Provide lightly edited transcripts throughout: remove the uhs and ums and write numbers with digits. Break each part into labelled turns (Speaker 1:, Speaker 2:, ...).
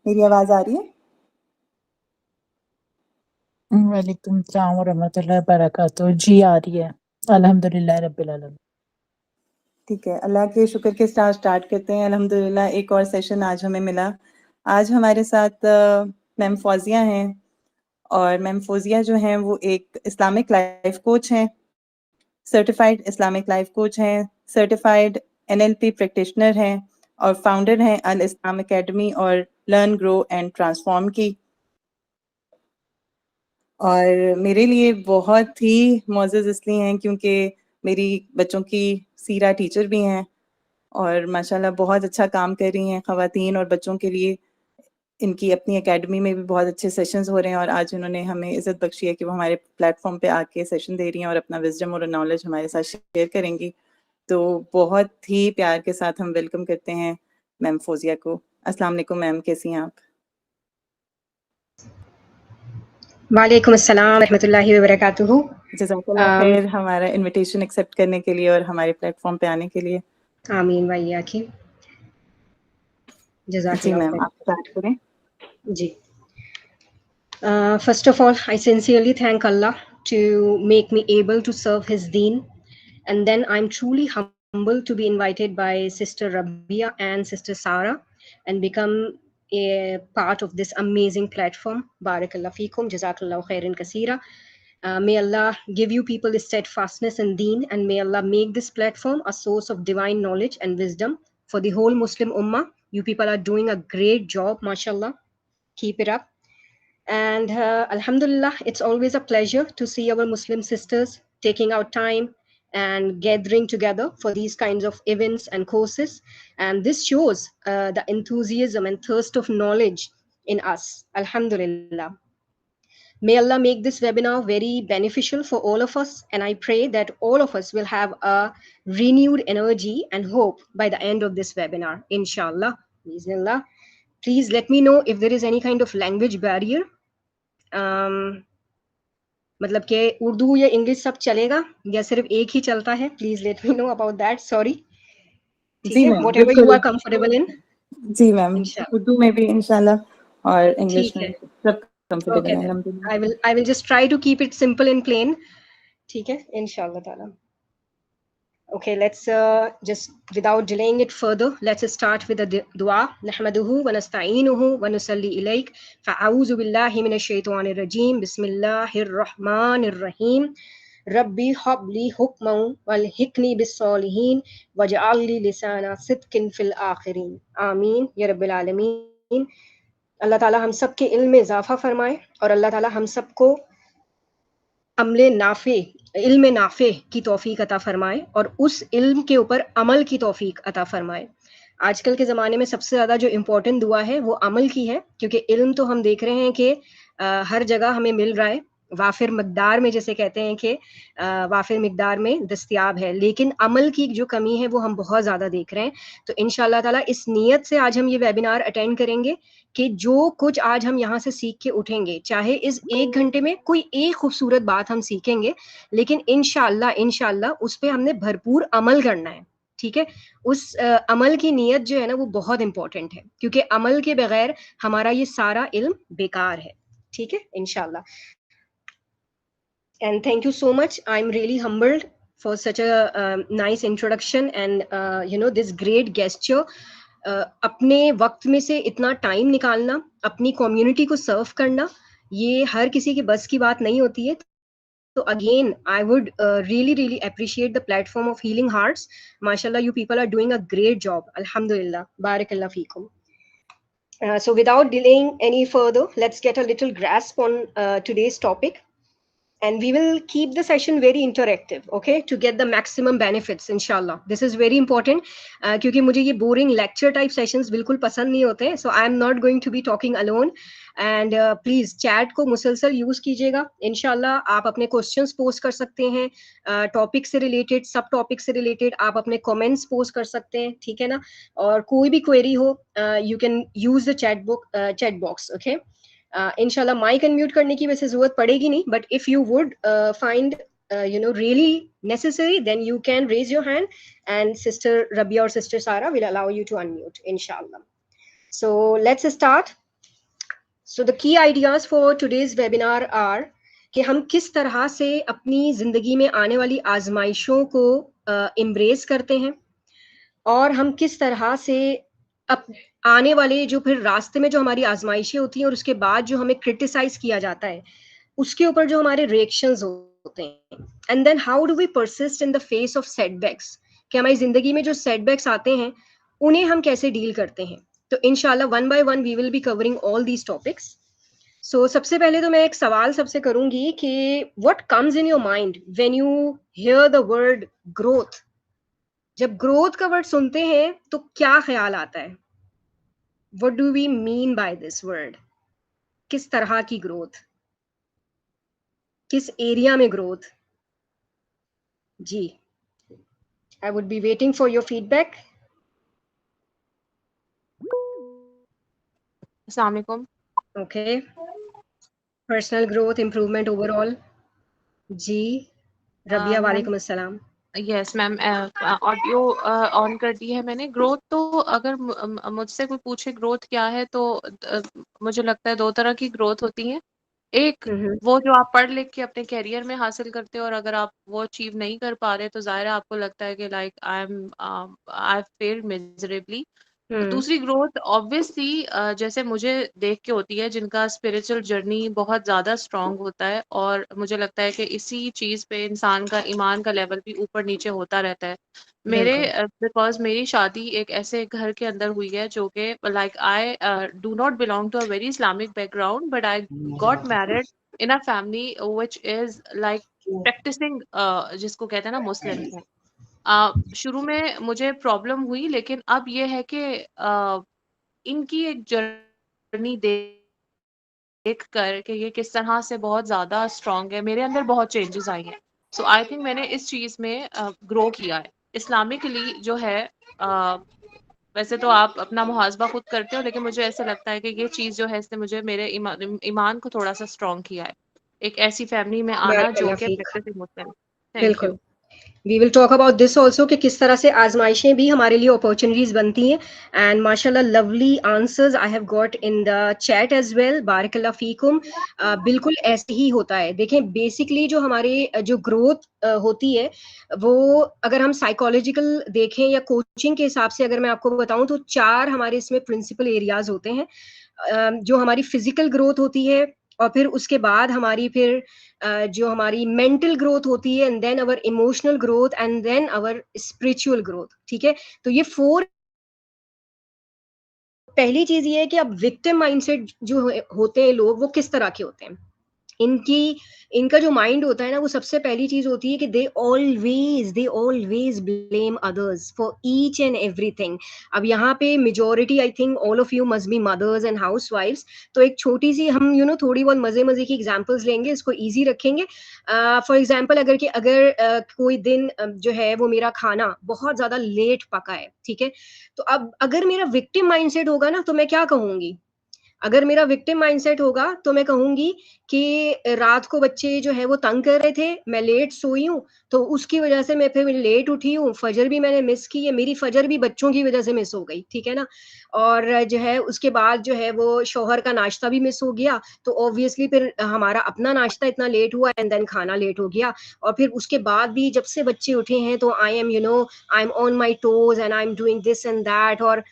Speaker 1: मेरी आवाज़ आ रही है?
Speaker 2: वालेकुम सलाम व रहमतुल्लाहि व बरकातुहू। जी आ रही है। अल्हम्दुलिल्लाह रब्बिल आलमीन।
Speaker 1: ठीक है, अल्लाह के शुक्र के साथ स्टार्ट करते हैं। अल्हम्दुलिल्लाह एक और सेशन आज हमें मिला। आज हमारे साथ मैम फौजिया हैं और मैम फौजिया जो हैं वो एक इस्लामिक लाइफ कोच हैं, सर्टिफाइड इस्लामिक लाइफ कोच हैं, सर्टिफाइड एनएलपी प्रैक्टिशनर हैं और फाउंडर हैं अल इस्लाम एकेडमी और लर्न ग्रो एंड ट्रांसफॉर्म की। और मेरे लिए बहुत ही मोअज़्ज़ज़ इसलिए हैं क्योंकि मेरी बच्चों की सीरा टीचर भी हैं और माशाल्लाह बहुत अच्छा काम कर रही हैं ख़वातीन और बच्चों के लिए। इनकी अपनी एकेडमी में भी बहुत अच्छे सेशंस हो रहे हैं और आज उन्होंने हमें इज़्ज़त बख्शी है कि वो हमारे प्लेटफ़ॉर्म पे आके सेशन दे रही हैं और अपना विज़डम और नॉलेज हमारे साथ शेयर करेंगी। तो बहुत ही प्यार के साथ हम वेलकम करते हैं मैम फौजिया को। अस्सलाम वालेकुम मैम, कैसी हैं आप?
Speaker 3: वालेकुम अस्सलाम रहमतुल्लाहि व बरकातुहू।
Speaker 1: जज़ाकल्लाह खैर हमारा इन्विटेशन एक्सेप्ट करने के लिए और हमारे प्लेटफ़ॉर्म पे आने के लिए।
Speaker 3: आमीन व इय्याकी।
Speaker 1: जी
Speaker 3: जज़ाकल्लाह
Speaker 1: मैम,
Speaker 3: खैर।
Speaker 1: आप स्टार्ट करें।
Speaker 3: जी। First of all, I sincerely thank Allah to make me able to serve His Deen, and then I'm truly humbled to be invited by Sister Rabia and Sister Sarah and become a part of this amazing platform. Barakallah feekum, jazakallah khairan kaseera. May Allah give you people steadfastness in Deen, and may Allah make this platform a source of divine knowledge and wisdom for the whole Muslim Ummah. You people are doing a great job, mashallah. Keep it up. And Alhamdulillah, it's always a pleasure to see our Muslim sisters taking out time and gathering together for these kinds of events and courses. And this shows the enthusiasm and thirst of knowledge in us. Alhamdulillah. May Allah make this webinar very beneficial for all of us. And I pray that all of us will have a renewed energy and hope by the end of this webinar. Inshallah. Bismillah. Please let me know if there is any kind of language barrier. मतलब कि उर्दू या English सब चलेगा या सिर्फ एक ही चलता है? Please let me know about that. Sorry. ठीक
Speaker 1: जी
Speaker 3: है,
Speaker 1: मैम,
Speaker 3: व्हाटएवर यू
Speaker 1: बिल्कुल।
Speaker 3: Are comfortable in.
Speaker 1: जी मैम,
Speaker 3: इंशाल्लाह।
Speaker 1: उर्दू में भी इंशाल्लाह और इंग्लिश
Speaker 3: ठीक
Speaker 1: में
Speaker 3: है।
Speaker 1: भी सब कंफर्टेबल
Speaker 3: ओके
Speaker 1: है
Speaker 3: देन
Speaker 1: अल्हम्दुलिल्लाह।
Speaker 3: I will just try to keep it simple and plain. ठीक है, इंशाल्लाह ताला। Okay, let's just without delaying it further, let's start with the dua. Nahmaduhu wa nasta'inuhu wa nusalli ilayk. Fa'auzu billahi minash shaitanir rajim. Bismillahir rahmanir rahim. Rabbi habli hukman walhiqni bis salihin waj'al li lisana sidqin fil akhirin. Amin ya rabbil alamin. अल्लाह ताला हम सब के इल्म में इजाफा फरमाए और अल्लाह ताला हम सबको अमले नाफे इल्म नाफे की तौफीक अता फरमाए और उस इल्म के ऊपर अमल की तौफीक अता फरमाए। आजकल के ज़माने में सबसे ज़्यादा जो इम्पोर्टेंट दुआ है वो अमल की है, क्योंकि इल्म तो हम देख रहे हैं कि हर जगह हमें मिल रहा है, वाफिर मकदार में, जैसे कहते हैं कि वाफिर मकदार में दस्तयाब है, लेकिन अमल की जो कमी है वो हम बहुत ज़्यादा देख रहे हैं। तो इंशाअल्लाह ताला इस नीयत से आज हम ये वेबिनार अटेंड करेंगे कि जो कुछ आज हम यहाँ से सीख के उठेंगे, चाहे इस 1 घंटे में कोई एक खूबसूरत बात हम सीखेंगे, लेकिन इंशाअल्लाह उस पे हमने भरपूर अमल करना है। ठीक है? उस अमल की नीयत जो है ना वो बहुत इंपॉर्टेंट है, क्योंकि अमल के बगैर हमारा ये सारा इल्म बेकार है। ठीक है? इंशाअल्लाह। And thank you so much. I'm really humbled for such a nice introduction and this great gesture. अपने वक्त में से इतना टाइम निकालना, अपनी कम्युनिटी को सर्व करना, ये हर किसी के बस की बात नहीं होती है। So again, I would really appreciate the platform of Healing Hearts. Mashallah, you people are doing a great job. Alhamdulillah. Barakallah feekum. So without delaying any further, let's get a little grasp on today's topic. And we will keep the session very interactive, okay, to get the maximum benefits, inshallah. This is very important, क्योंकि मुझे ये boring lecture type sessions बिल्कुल पसंद नहीं होते हैं. So I am not going to be talking alone. And please chat को मुसलसल use कीजिएगा. इंशाल्लाह आप अपने questions post कर सकते हैं, topic से related, सब topic से related आप अपने comments post कर सकते हैं, ठीक है ना? और कोई भी query हो, you can use the chat box, okay? इंशाल्लाह माइक अनम्यूट करने की वैसे जरूरत पड़ेगी नहीं, but if you would find really necessary, then you can raise your hand and Sister Rabia or Sister Sarah will allow you to unmute, inshallah. So let's start. So the key ideas for today's webinar are कि हम किस तरह से अपनी जिंदगी में आने वाली आजमाइशों को embrace करते हैं, और हम किस तरह से आने वाले जो फिर रास्ते में जो हमारी आजमाइशें होती हैं और उसके बाद जो हमें क्रिटिसाइज किया जाता है, उसके ऊपर जो हमारे रिएक्शंस होते हैं, and then how do we persist in the face of setbacks, कि हमारी जिंदगी में जो सेटबैक्स आते हैं उन्हें हम कैसे डील करते हैं. तो इंशाल्लाह one by one we will be covering all these topics. So सबसे पहले तो मैं एक सवाल सबसे करूंगी कि what comes in your mind when you hear the word growth. जब ग्रोथ का वर्ड सुनते हैं तो क्या ख्याल आता है? What do we mean by this word? किस तरह की ग्रोथ, किस एरिया में ग्रोथ? जी, I would be waiting for your feedback.
Speaker 4: अस्सलाम वालेकुम.
Speaker 3: Okay, personal growth, improvement overall. जी, रबिया,
Speaker 4: मैम,
Speaker 3: वालेकुम अस्सलाम.
Speaker 4: यस मैम, ऑडियो ऑन कर दी है मैंने. ग्रोथ तो अगर मुझसे कोई पूछे ग्रोथ क्या है, तो मुझे लगता है दो तरह की ग्रोथ होती है. एक, वो जो आप पढ़ लिख के अपने कैरियर में हासिल करते हो, और अगर आप वो अचीव नहीं कर पा रहे तो ज़ाहिर है आपको लगता है कि लाइक आई फेल्ड मिजरेबली. दूसरी ग्रोथ ऑब्वियसली जैसे मुझे देख के होती है, जिनका स्पिरिचुअल जर्नी बहुत ज़्यादा स्ट्रांग होता है, और मुझे लगता है कि इसी चीज़ पे इंसान का ईमान का लेवल भी ऊपर नीचे होता रहता है. मेरे बिकॉज मेरी शादी एक ऐसे घर के अंदर हुई है जो कि like I do not belong to a very Islamic background, but I got married in a family which is like practicing, जिसको कहते हैं ना मुस्लिम हैं. शुरू में मुझे प्रॉब्लम हुई, लेकिन अब ये है कि इनकी एक जर्नी देख कर कि ये किस तरह से बहुत ज़्यादा स्ट्रांग है, मेरे अंदर बहुत चेंजेस आई हैं. सो आई थिंक मैंने इस चीज़ में ग्रो किया है. इस्लामिकली जो है, वैसे तो आप अपना मुहासबा खुद करते हो, लेकिन मुझे ऐसा लगता है कि ये चीज़ जो है इसने मुझे मेरे ईमान को थोड़ा सा स्ट्रांग किया है. एक ऐसी फैमिली में आना जो कि practicing Muslim. Thank you.
Speaker 3: We will talk about this also कि किस तरह से आजमाइशें भी हमारे लिए अपॉर्चुनिटीज बनती हैं. एंड माशाल्लाह lovely answers I have got in the chat as well. बारकल्लाह फीकुम. बिल्कुल ऐसे ही होता है. देखें, बेसिकली जो हमारे जो ग्रोथ होती है, वो अगर हम साइकोलॉजिकल देखें या कोचिंग के हिसाब से अगर मैं आपको बताऊं, तो 4 हमारे इसमें प्रिंसिपल एरियाज होते हैं. जो हमारी फिजिकल ग्रोथ होती है, और फिर उसके बाद हमारी फिर जो हमारी मेंटल ग्रोथ होती है, and then our emotional growth, and then our spiritual growth. ठीक है, तो ये 4. पहली चीज ये है कि अब विक्टिम माइंडसेट जो होते हैं लोग, वो किस तरह के होते हैं. इनका जो माइंड होता है ना, वो सबसे पहली चीज होती है कि they always blame others for each and everything. अब यहाँ पे majority, I think all of you must be mothers and housewifes. तो एक छोटी सी हम थोड़ी बहुत मजे की एग्जांपल्स लेंगे, इसको इजी रखेंगे. फॉर एग्जांपल, अगर कोई दिन जो है वो मेरा खाना बहुत ज्यादा लेट पका है, ठीक है, तो अब अगर मेरा विक्टिम माइंडसेट होगा ना, तो मैं क्या कहूंगी? अगर मेरा विक्टिम माइंडसेट होगा तो मैं कहूंगी कि रात को बच्चे जो है वो तंग कर रहे थे, मैं लेट सोई हूँ, तो उसकी वजह से मैं फिर लेट उठी हूँ, फजर भी मैंने मिस की है, मेरी फजर भी बच्चों की वजह से मिस हो गई. ठीक है ना. और जो है उसके बाद जो है वो शौहर का नाश्ता भी मिस हो गया, तो ऑब्वियसली फिर हमारा अपना नाश्ता इतना लेट हुआ, एंड देन खाना लेट हो गया. और फिर उसके बाद भी जब से बच्चे उठे हैं, तो I am on my toes and I am doing this and that. और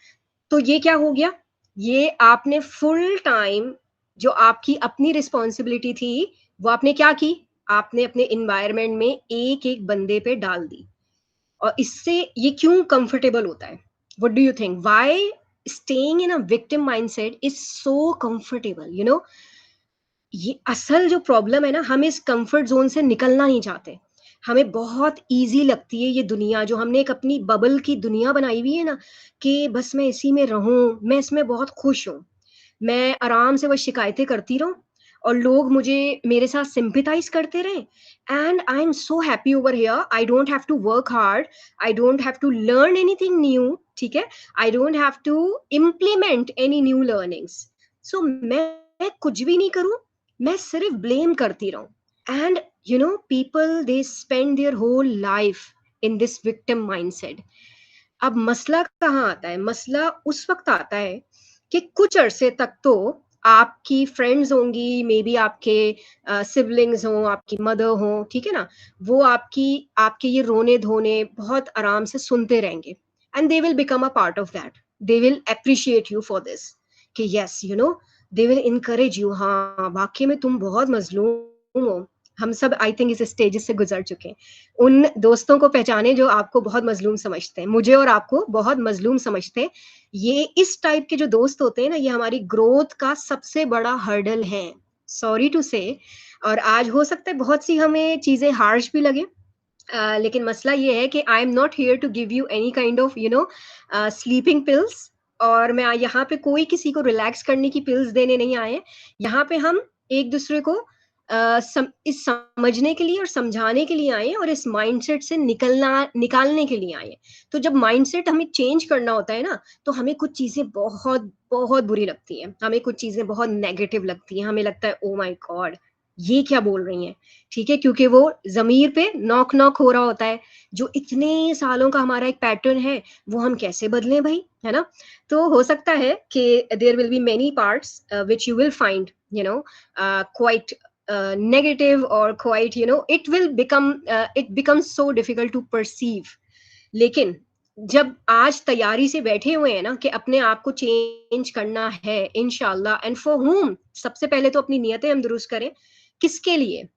Speaker 3: तो ये क्या हो गया? ये आपने फुल टाइम जो आपकी अपनी रिस्पॉन्सिबिलिटी थी, वो आपने क्या की? आपने अपने इन्वायरमेंट में एक एक बंदे पे डाल दी. और इससे ये क्यों कंफर्टेबल होता है? What do you think? Why staying in a victim mindset is so comfortable? ये असल जो प्रॉब्लम है ना, हम इस कंफर्ट जोन से निकलना नहीं चाहते. हमें बहुत इजी लगती है ये दुनिया, जो हमने एक अपनी बबल की दुनिया बनाई हुई है ना, कि बस मैं इसी में रहूं, मैं इसमें बहुत खुश हूं, मैं आराम से बस शिकायतें करती रहूं, और लोग मेरे साथ सिंपैथाइज करते रहे, and I am so happy over here. I don't have to work hard, I don't have to learn anything new. ठीक है, I don't have to implement any new learnings. So मैं कुछ भी नहीं करूं, मैं सिर्फ ब्लेम करती रहूं. And people, they spend their whole life in this victim mindset. अब मसला कहाँ आता है? मसला उस वक्त आता है कि कुछ अरसे तक तो आपकी फ्रेंड्स होंगी, मे बी आपके सिबलिंग्स हों, आपकी मदर हों, ठीक है ना, वो आपके ये रोने धोने बहुत आराम से सुनते रहेंगे, and they will become a part of that, they will appreciate you for this, कि yes you know, they will encourage you, हाँ वाकई में तुम बहुत मजलूम हो। हम सब आई थिंक इस स्टेज से गुजर चुके हैं। उन दोस्तों को पहचाने जो आपको बहुत मजलूम समझते हैं, मुझे और आपको बहुत मजलूम समझते हैं। ये इस टाइप के जो दोस्त होते हैं ना, ये हमारी ग्रोथ का सबसे बड़ा हर्डल है, सॉरी टू से। और आज हो सकता है बहुत सी हमें चीजें हार्श भी लगे, लेकिन मसला ये है कि I am not here to give you any kind of you know sleeping pills, और मैं यहाँ पे कोई किसी को रिलैक्स करने की पिल्स देने नहीं आए। यहाँ पे हम एक दूसरे को इस समझने के लिए और समझाने के लिए आए, और इस माइंडसेट से निकालने के लिए आए। तो जब माइंडसेट हमें चेंज करना होता है ना, तो हमें कुछ चीजें बहुत बहुत बुरी लगती हैं, हमें कुछ चीजें बहुत नेगेटिव लगती हैं, हमें लगता है ओ माय गॉड ये क्या बोल रही हैं, ठीक है, क्योंकि वो जमीर पे नॉक नॉक हो रहा होता है। जो इतने सालों का हमारा एक पैटर्न है, वो हम कैसे बदलें भाई, है ना। तो हो सकता है कि there will be many parts which you will find you know quite negative, or quite you know it will become it becomes so difficult to perceive। लेकिन जब आज तैयारी से बैठे हुए हैं ना कि अपने आप को चेंज करना है इंशाल्लाह, एंड फॉर whom, सबसे पहले तो अपनी नियतें हम दुरुस्त करें। किसके लिए?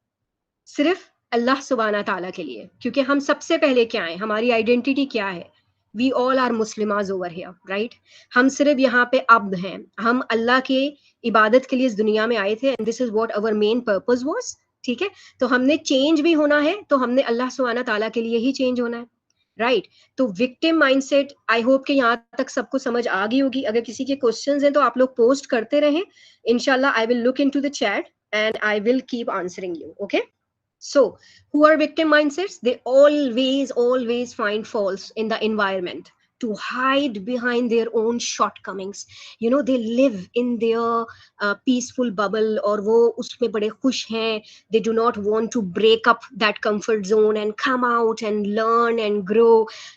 Speaker 3: सिर्फ अल्लाह सुब्हाना ताला के लिए, क्योंकि हम सबसे पहले क्या है, हमारी आइडेंटिटी क्या है, we all are Muslimahs over here, right. हम सिर्फ यहाँ पे अब्द हैं, हम अल्लाह के इबादत के लिए इस दुनिया में आए थे, and this is what our main purpose was, ठीक है। तो हमने चेंज भी होना है, तो हमने अल्लाह सुब्हाना ताला के लिए ही चेंज होना है, राइट। तो विक्टिम माइंडसेट, आई होप कि यहाँ तक सबको समझ आ गई होगी। अगर किसी के क्वेश्चंस हैं तो आप लोग पोस्ट करते रहें, इंशाल्लाह I will look into the chat and I will keep answering you, okay. So, who are victim mindsets? They always find faults in the environment to hide behind their own shortcomings. You know, they live in their peaceful bubble, और वो उसमें बड़े खुश हैं. They do not want to break up that comfort zone and come out and learn and grow.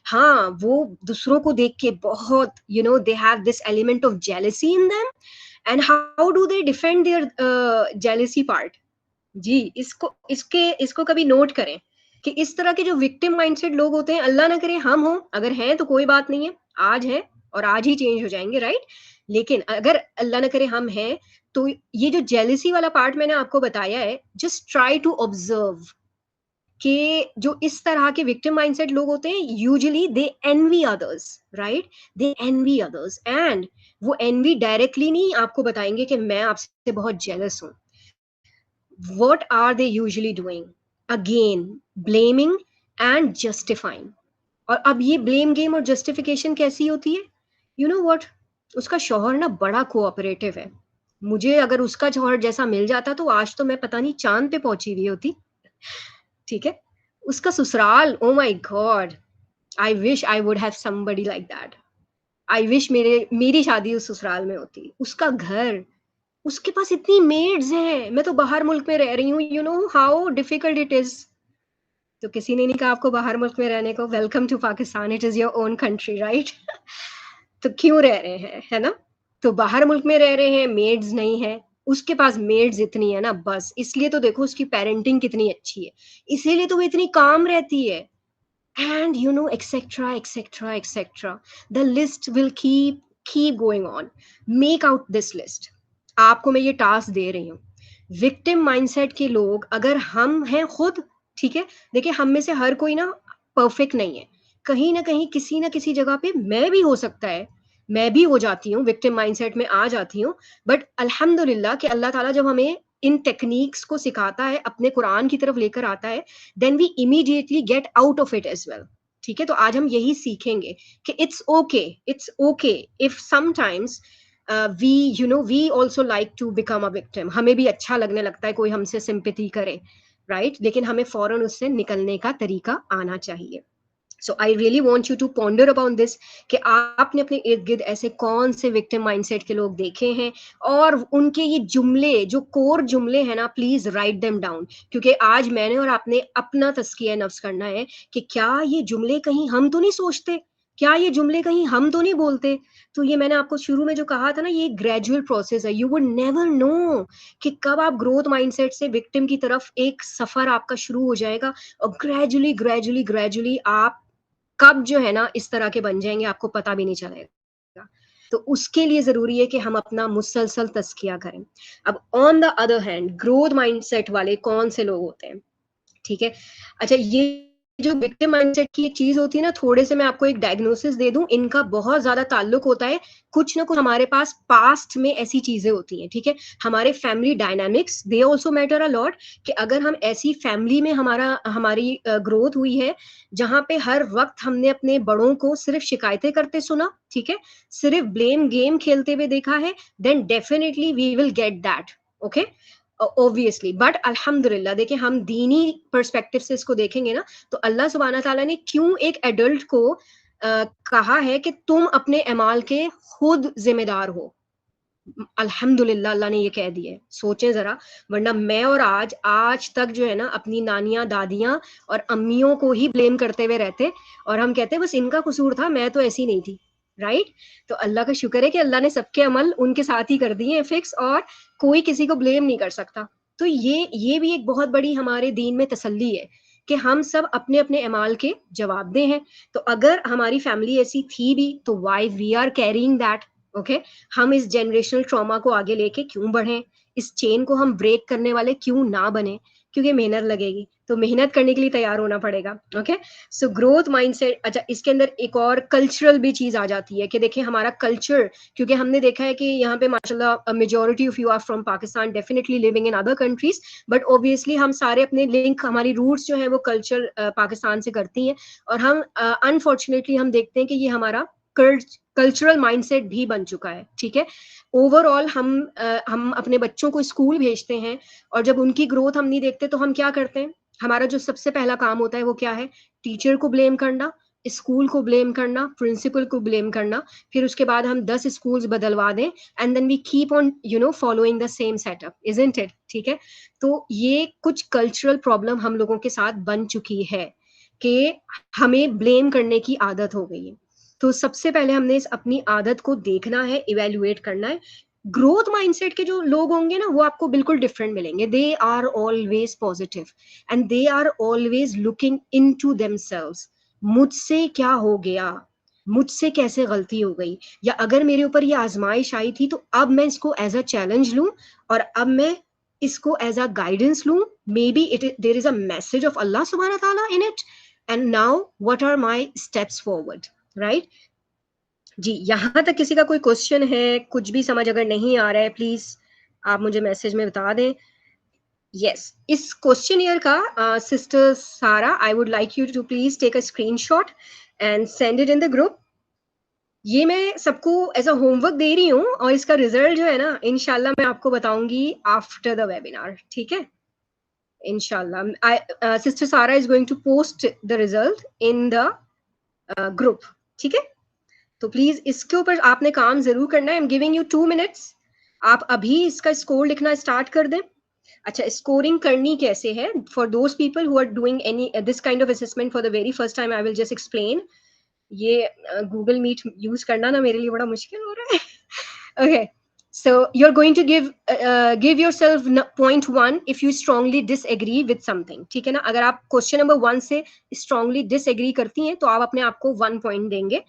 Speaker 3: हाँ, वो दूसरों को देख के बहुत, you know, they have this element of jealousy in them. And how do they defend their jealousy part? जी, इसको कभी note करें कि इस तरह के जो विक्टिम माइंडसेट लोग होते हैं, अल्लाह ना करे हम हो, अगर हैं तो कोई बात नहीं है, आज है और आज ही चेंज हो जाएंगे, राइट। लेकिन अगर अल्लाह ना करे हम हैं, तो ये जो जेलिसी वाला पार्ट मैंने आपको बताया है, जस्ट ट्राई टू ऑब्जर्व कि जो इस तरह के विक्टिम माइंडसेट लोग होते हैं, usually they envy others, right, they envy others, and वो एनवी डायरेक्टली नहीं आपको बताएंगे कि मैं आपसे बहुत जेलस हूँ। What are they usually doing? Again, blaming and justifying. और अब ये blame game और justification कैसी होती है? You know what? उसका शौहर ना बड़ा कोऑपरेटिव है। मुझे अगर उसका शौहर जैसा मिल जाता तो आज तो मैं पता नहीं चांद पे पहुंची हुई होती, ठीक है। उसका ससुराल, oh my God, I wish I would have somebody like that. I wish मेरी शादी उस ससुराल में होती। उसका घर, उसके पास इतनी मेड्स हैं, मैं तो बाहर मुल्क में रह रही हूँ, you know how difficult it is. तो किसी ने नहीं कहा आपको बाहर मुल्क में रहने को, welcome to Pakistan, it is your own country, right. तो क्यों रह रहे हैं, है ना। तो बाहर मुल्क में रह रहे हैं, मेड्स नहीं है, उसके पास मेड्स इतनी है ना, बस इसलिए तो देखो उसकी पेरेंटिंग कितनी अच्छी है, इसीलिए तो वो इतनी काम रहती है। And you know, etc, etc, etc, the list will keep going on. Make out this list. आपको मैं ये टास्क दे रही हूँ। विक्टिम माइंडसेट के लोग, अगर हम हैं खुद, ठीक है, देखिए हम में से हर कोई ना परफेक्ट नहीं है, कहीं ना कहीं किसी ना किसी जगह पे मैं भी हो सकता है, मैं भी हो जाती हूँ, विक्टिम माइंडसेट में आ जाती हूँ। बट अल्हम्दुलिल्लाह कि अल्लाह ताला जब हमें इन टेक्निक्स को सिखाता है, अपने कुरान की तरफ लेकर आता है, then we immediately get out of it as well, ठीक है। तो आज हम यही सीखेंगे कि it's okay if sometimes we also like to become a victim. हमें भी अच्छा लगने लगता है कोई हमसे सिंपैथी करे, राइट, लेकिन हमें फौरन उससे निकलने का तरीका आना चाहिए। So I really want you to ponder about this कि आपने अपने इर्द गिर्द ऐसे कौन से विक्टिम माइंडसेट के लोग देखे हैं, और उनके ये जुमले, जो कोर जुमले हैं ना, प्लीज राइट देम डाउन, क्योंकि आज मैंने और आपने अपना तस्किया नफ्स करना है कि क्या ये जुमले कहीं हम तो नहीं सोचते क्या ये जुमले कहीं हम तो नहीं बोलते? तो ये मैंने आपको शुरू में जो कहा था ना, ये ग्रेजुअल प्रोसेस है। यू वुड नेवर नो कि कब आप ग्रोथ माइंडसेट से विक्टिम की तरफ एक सफर आपका शुरू हो जाएगा, और ग्रेजुअली ग्रेजुअली ग्रेजुअली आप कब जो है ना इस तरह के बन जाएंगे, आपको पता भी नहीं चलेगा। तो उसके लिए जरूरी है कि हम अपना मुसलसल तस्किया करें। अब on the other hand, growth mindset वाले कौन से लोग होते हैं? ठीक है, अच्छा, ये जो विक्टिम माइंडसेट की एक चीज होती है ना, थोड़े से मैं आपको एक डायग्नोसिस दे दूं, इनका बहुत ज्यादा ताल्लुक होता है कुछ ना कुछ हमारे पास पास्ट में ऐसी चीजें होती हैं। ठीक है, हमारे family dynamics they also matter a lot, कि अगर हम ऐसी फैमिली में हमारी ग्रोथ हुई है जहां पे हर वक्त हमने अपने बड़ों को सिर्फ शिकायतें करते सुना, ठीक है, सिर्फ ब्लेम गेम खेलते हुए देखा है, then definitely we will get that. Okay, obviously, but अल्हम्दुलिल्लाह, देखिए हम दीनी पर्सपेक्टिव से इसको देखेंगे ना, तो अल्लाह सुब्हाना ताला ने क्यों एक एडल्ट को कहा है कि तुम अपने अमाल के खुद जिम्मेदार हो। अल्हम्दुलिल्लाह अल्लाह ने ये कह दिया है, सोचें जरा, वरना मैं और आज तक जो है ना अपनी नानियां, दादियां और अम्मियों को ही ब्लेम करते हुए रहते, और हम कहते हैं बस इनका कसूर था, मैं तो ऐसी नहीं थी। राइट, तो अल्लाह का शुक्र है कि अल्लाह ने सबके अमल उनके साथ ही कर दिए हैं फिक्स, और कोई किसी को ब्लेम नहीं कर सकता। तो ये भी एक बहुत बड़ी हमारे दीन में तसल्ली है कि हम सब अपने अपने अमाल के जवाबदेह हैं। तो अगर हमारी फैमिली ऐसी थी भी, तो why we are carrying that. Okay, हम इस जनरेशनल ट्रॉमा को आगे लेके क्यों बढ़ें, इस चेन को हम ब्रेक करने वाले क्यों ना बने? क्योंकि मेहनत लगेगी, तो मेहनत करने के लिए तैयार होना पड़ेगा। Okay, so growth mindset. अच्छा, इसके अंदर एक और कल्चरल भी चीज आ जाती है कि देखिए हमारा कल्चर, क्योंकि हमने देखा है कि यहाँ पे माशाल्लाह majority of you are from Pakistan, definitely living in other countries, but obviously हम सारे अपने लिंक, हमारी रूट्स जो है वो कल्चर पाकिस्तान से करती हैं, और हम अनफॉर्चुनेटली हम देखते हैं कि ये हमारा कल्चरल माइंडसेट भी बन चुका है। ठीक है, ओवरऑल हम अपने बच्चों को स्कूल भेजते हैं, और जब उनकी ग्रोथ हम नहीं देखते तो हम क्या करते हैं? हमारा जो सबसे पहला काम होता है वो क्या है? टीचर को ब्लेम करना, स्कूल को ब्लेम करना, प्रिंसिपल को ब्लेम करना, फिर उसके बाद हम 10 स्कूल्स बदलवा दें, and then we keep on following the same setup, isn't it? ठीक है, तो ये कुछ कल्चरल प्रॉब्लम हम लोगों के साथ बन चुकी है कि हमें ब्लेम करने की आदत हो गई है। तो सबसे पहले हमने इस अपनी आदत को देखना है, इवेल्युएट करना है। ग्रोथ माइंडसेट के जो लोग होंगे ना, वो आपको बिल्कुल डिफरेंट मिलेंगे। They are always positive, and they are always looking into themselves. मुझसे क्या हो गया, मुझसे कैसे गलती हो गई, या अगर मेरे ऊपर ये आजमाइश आई थी तो अब मैं इसको एज अ चैलेंज लूं, और अब मैं इसको एज अ गाइडेंस लूं। Maybe it there is a message of अल्लाह सुब्हाना ताला in it, and now what are my steps forward. Right जी, यहाँ तक किसी का कोई क्वेश्चन है? कुछ भी समझ अगर नहीं आ रहा है, प्लीज आप मुझे मैसेज में बता दें। यस, इस क्वेश्चनियर का sister Sara, I would like you to please take a screenshot and send it in the group. ये मैं सबको एज अ होमवर्क दे रही हूँ, और इसका रिजल्ट जो है ना, इंशाल्लाह मैं आपको बताऊंगी आफ्टर द वेबिनार। ठीक है, इंशाल्लाह sister Sara is going to post the result in the group. ठीक है, तो प्लीज इसके ऊपर आपने काम जरूर करना है। I am giving you 2 minutes, आप अभी इसका स्कोर लिखना स्टार्ट कर दें। अच्छा, स्कोरिंग करनी कैसे है? For those people who are doing any this kind of assessment for the very first time, I will just explain. ये गूगल मीट यूज करना ना मेरे लिए बड़ा मुश्किल हो रहा है। Okay, so you're going to give yourself point 1 if you strongly disagree with something. ठीक है ना, अगर आप क्वेश्चन नंबर 1 से strongly disagree करती हैं तो आप अपने आप को 1 पॉइंट देंगे।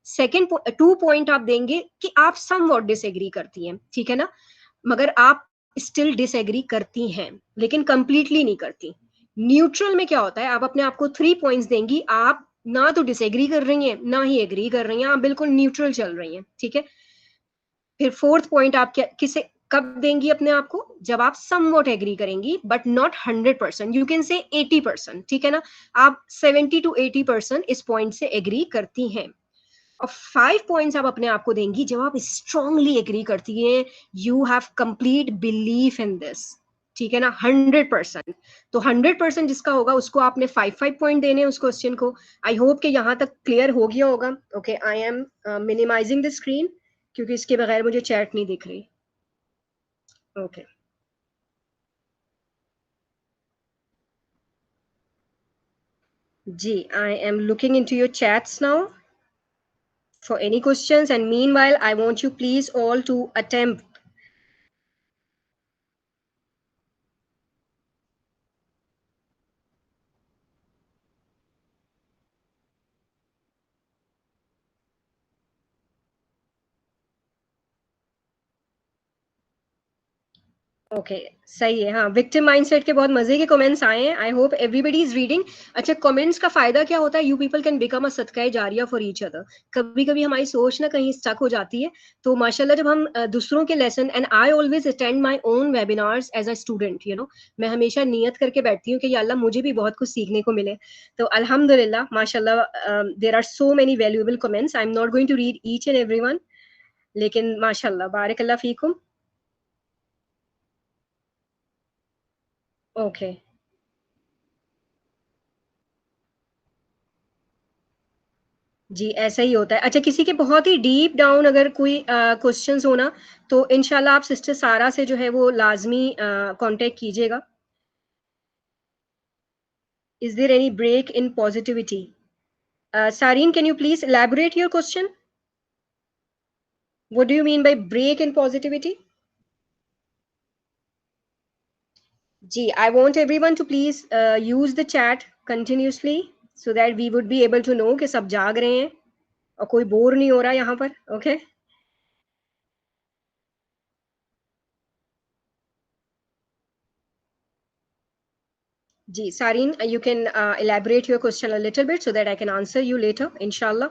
Speaker 3: सेकेंड 2 पॉइंट आप देंगे कि आप समवॉट डिसएग्री करती हैं। ठीक है ना, मगर आप स्टिल डिसएग्री करती हैं लेकिन कंप्लीटली नहीं करती। न्यूट्रल में क्या होता है, आप अपने आप को 3 पॉइंट्स देंगी, आप ना तो डिसएग्री कर रही हैं ना ही एग्री कर रही हैं, आप बिल्कुल न्यूट्रल चल रही हैं। ठीक है, फिर 4th पॉइंट आप किसे कब देंगी अपने आप को? जब आप समवॉट एग्री करेंगी but not 100%, you can say 80%। ठीक है ना, आप 70 to 80% इस पॉइंट से एग्री करती हैं। और 5 पॉइंट्स आप अपने आप को देंगी जब आप स्ट्रांगली एग्री करती हैं, you have complete belief in this. ठीक है ना, 100%। तो 100% जिसका होगा उसको आपने 5 पॉइंट देने उस क्वेश्चन को। आई होप कि यहाँ तक क्लियर हो गया होगा। Okay, I am minimizing the screen क्योंकि इसके बगैर मुझे चैट नहीं दिख रही। ओके, जी, I am looking into your chats now. for any questions, and meanwhile I want you please all to attempt. Okay सही है। हाँ, विक्टिम माइंडसेट के बहुत मजे के कमेंट्स आए हैं। I hope everybody is reading. अच्छा, कमेंट्स का फायदा क्या होता है, you people can become a सदका जारिया फॉर ईच अदर। कभी कभी हमारी सोच ना कहीं स्टक हो जाती है, तो माशाल्लाह जब हम दूसरों के lesson, and I always attend my own webinars as a student, you know, मैं हमेशा नियत करके बैठती हूँ कि या अल्लाह मुझे भी बहुत कुछ सीखने को मिले। तो अल्हम्दुलिल्लाह माशाल्लाह there are so many valuable comments. I am not going to read each and everyone, लेकिन माशाल्लाह बारिकल्लाह फीकुम। ओके जी, ऐसा ही होता है। अच्छा, किसी के बहुत ही डीप डाउन अगर कोई क्वेश्चंस हो ना, तो इंशाल्लाह आप सिस्टर सारा से जो है वो लाजमी कांटेक्ट कीजिएगा। Is there any break in positivity? Sareen, can you please elaborate your question? What do you mean by break in positivity? जी, I want everyone to please use the chat continuously so that we would be able to know कि सब जाग रहे हैं और कोई bore नहीं हो रहा यहाँ पर। ओके जी, Sareen, you can elaborate your question a little bit so that I can answer you later, inshallah.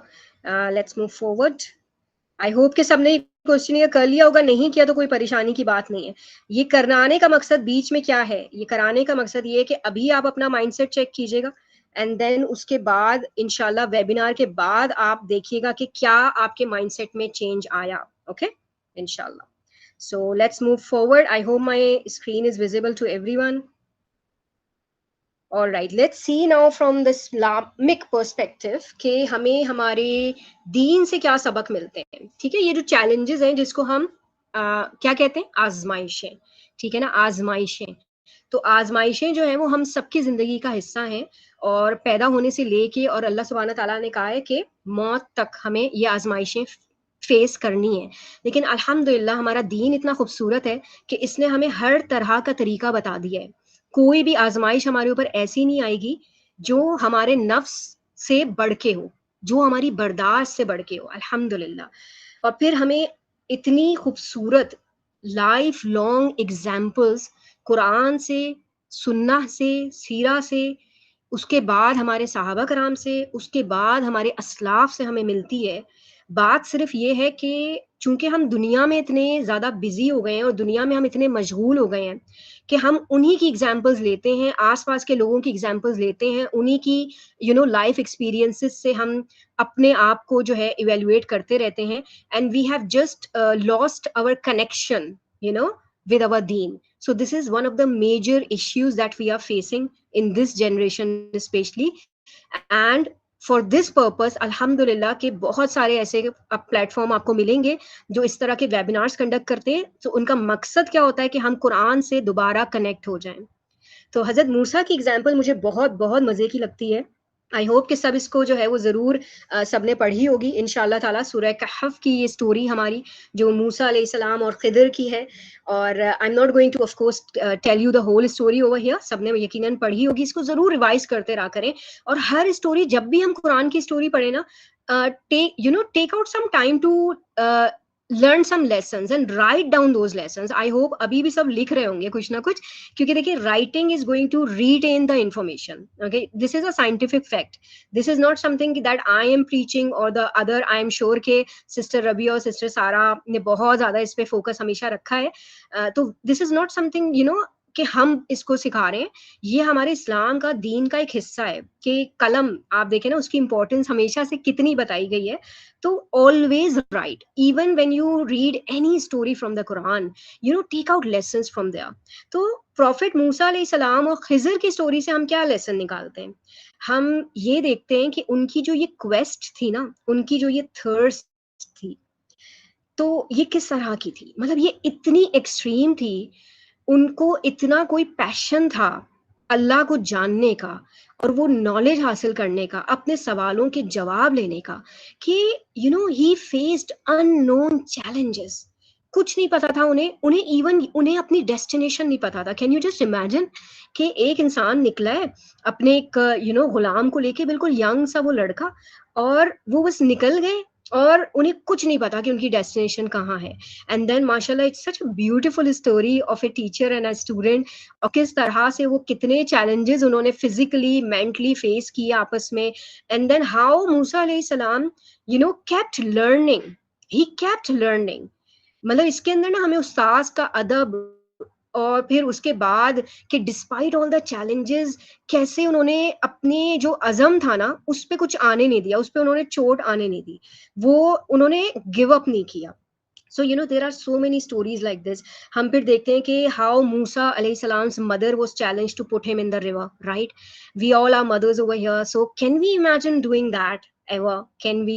Speaker 3: Let's move forward. I hope कि सबने क्वेश्चन ये कर लिया होगा, नहीं किया तो कोई परेशानी की बात नहीं है। ये कराने का मकसद बीच में क्या है, ये कराने का मकसद ये है कि अभी आप अपना माइंडसेट चेक कीजिएगा, एंड देन उसके बाद इंशाल्लाह वेबिनार के बाद आप देखिएगा कि क्या आपके माइंडसेट में चेंज आया। ओके इंशाल्लाह। So let's move forward. I hope my screen is visible to everyone. All right, let's see now from the Islamic perspective कि हमें हमारे दीन से क्या सबक मिलते हैं। ठीक है, ये जो चैलेंजेस हैं जिसको हम क्या कहते हैं, आजमाइशें। ठीक है ना, आजमाइशें। तो आजमाइशें जो हैं वो हम सबकी जिंदगी का हिस्सा हैं, और पैदा होने से लेके, और अल्लाह सुब्हाना ताला ने कहा है कि मौत तक हमें ये आजमाइशें फेस करनी है। लेकिन अल्हम्दुलिल्लाह हमारा दीन इतना खूबसूरत है कि इसने हमें हर तरह का तरीका बता दिया है। कोई भी आजमाइश हमारे ऊपर ऐसी नहीं आएगी जो हमारे नफ्स से बढ़ के हो, जो हमारी बर्दाश्त से बढ़ के हो, अल्हम्दुलिल्लाह। और फिर हमें इतनी खूबसूरत लाइफ लॉन्ग एग्जाम्पल्स कुरान से, सुन्नह से, सीरा से, उसके बाद हमारे सहाबा कराम से, उसके बाद हमारे असलाफ से हमें मिलती है। बात सिर्फ ये है कि चूंकि हम दुनिया में इतने ज़्यादा बिजी हो गए हैं और दुनिया में हम इतने मशगूल हो गए हैं कि हम उन्हीं की एग्जाम्पल्स लेते हैं, आसपास के लोगों की एग्जाम्पल्स लेते हैं, उन्हीं की लाइफ एक्सपीरियंसेस से हम अपने आप को जो है इवेल्युएट करते रहते हैं, and we have just lost our connection with our deen. So this is one of the major issues that we are facing in this generation especially, and for this purpose अल्हम्दुलिल्लाह के बहुत सारे ऐसे platform आपको मिलेंगे जो इस तरह के वेबिनार्स कंडक्ट करते हैं। तो उनका मकसद क्या होता है कि हम कुरान से दोबारा कनेक्ट हो जाएं। तो हजरत मूसा की एग्जाम्पल मुझे बहुत बहुत मजे की लगती है। आई होप कि सब इसको जो है वो ज़रूर सबने पढ़ी होगी इंशाल्लाह ताला। सूरह कहफ की ये स्टोरी हमारी जो मूसा अलैहिस्सलाम और खिदर की है, और I am not going to of course tell you the whole story over here, सबने यकीनन पढ़ी होगी। इसको ज़रूर रिवाइज करते रहा करें, और हर स्टोरी, जब भी हम कुरान की स्टोरी पढ़े ना, take out some time to learn some lessons and write down those lessons. I hope अभी भी सब लिख रहे होंगे कुछ ना कुछ, क्योंकि देखिए writing is going to retain the information. Okay, this is a scientific fact. This is not something that I am preaching or the other. I am sure के sister रबी और sister सारा ने बहुत ज्यादा इस पे फोकस हमेशा रखा है। तो this is not something कि हम इसको सिखा रहे हैं, ये हमारे इस्लाम का, दीन का एक हिस्सा है कि कलम आप देखें ना, उसकी इंपॉर्टेंस हमेशा से कितनी बताई गई है। तो always right, even when you read any story from the Quran, take out lessons from there. तो प्रॉफिट मूसा अलैहिस्सलाम और खिज़र की स्टोरी से हम क्या लेसन निकालते हैं? हम ये देखते हैं कि उनकी जो ये क्वेस्ट थी ना, उनकी जो ये थर्स्ट थी, तो ये किस तरह की थी। मतलब ये इतनी एक्सट्रीम थी, उनको इतना कोई पैशन था अल्लाह को जानने का और वो नॉलेज हासिल करने का, अपने सवालों के जवाब लेने का, कि you know he faced unknown challenges. कुछ नहीं पता था उन्हें इवन उन्हें अपनी डेस्टिनेशन नहीं पता था। कैन यू जस्ट इमेजिन कि एक इंसान निकला है अपने एक गुलाम को लेके, बिल्कुल यंग सा वो लड़का, और वो बस निकल गए और उन्हें कुछ नहीं पता कि उनकी डेस्टिनेशन कहाँ है। एंड देन माशाल्लाह it's such a beautiful story of a teacher and a student, और किस तरह से वो कितने चैलेंजेस उन्होंने फिजिकली मेंटली फेस किए आपस में। एंड देन हाउ मूसा अलैहिस्सलाम kept learning, he kept learning. मतलब इसके अंदर ना हमें उस्ताद का अदब, और फिर उसके बाद कि डिस्पाइट ऑल द चैलेंजेस कैसे उन्होंने अपने जो अज़म था ना उस पे कुछ आने नहीं दिया, उस पे उन्होंने चोट आने नहीं दी, वो उन्होंने गिव अप नहीं किया। So there are so many stories like this. हम फिर देखते हैं कि how Musa alayhi salam's mother was challenged to put him in the river, right? We all are mothers over here. So can we imagine doing that ever? Can we?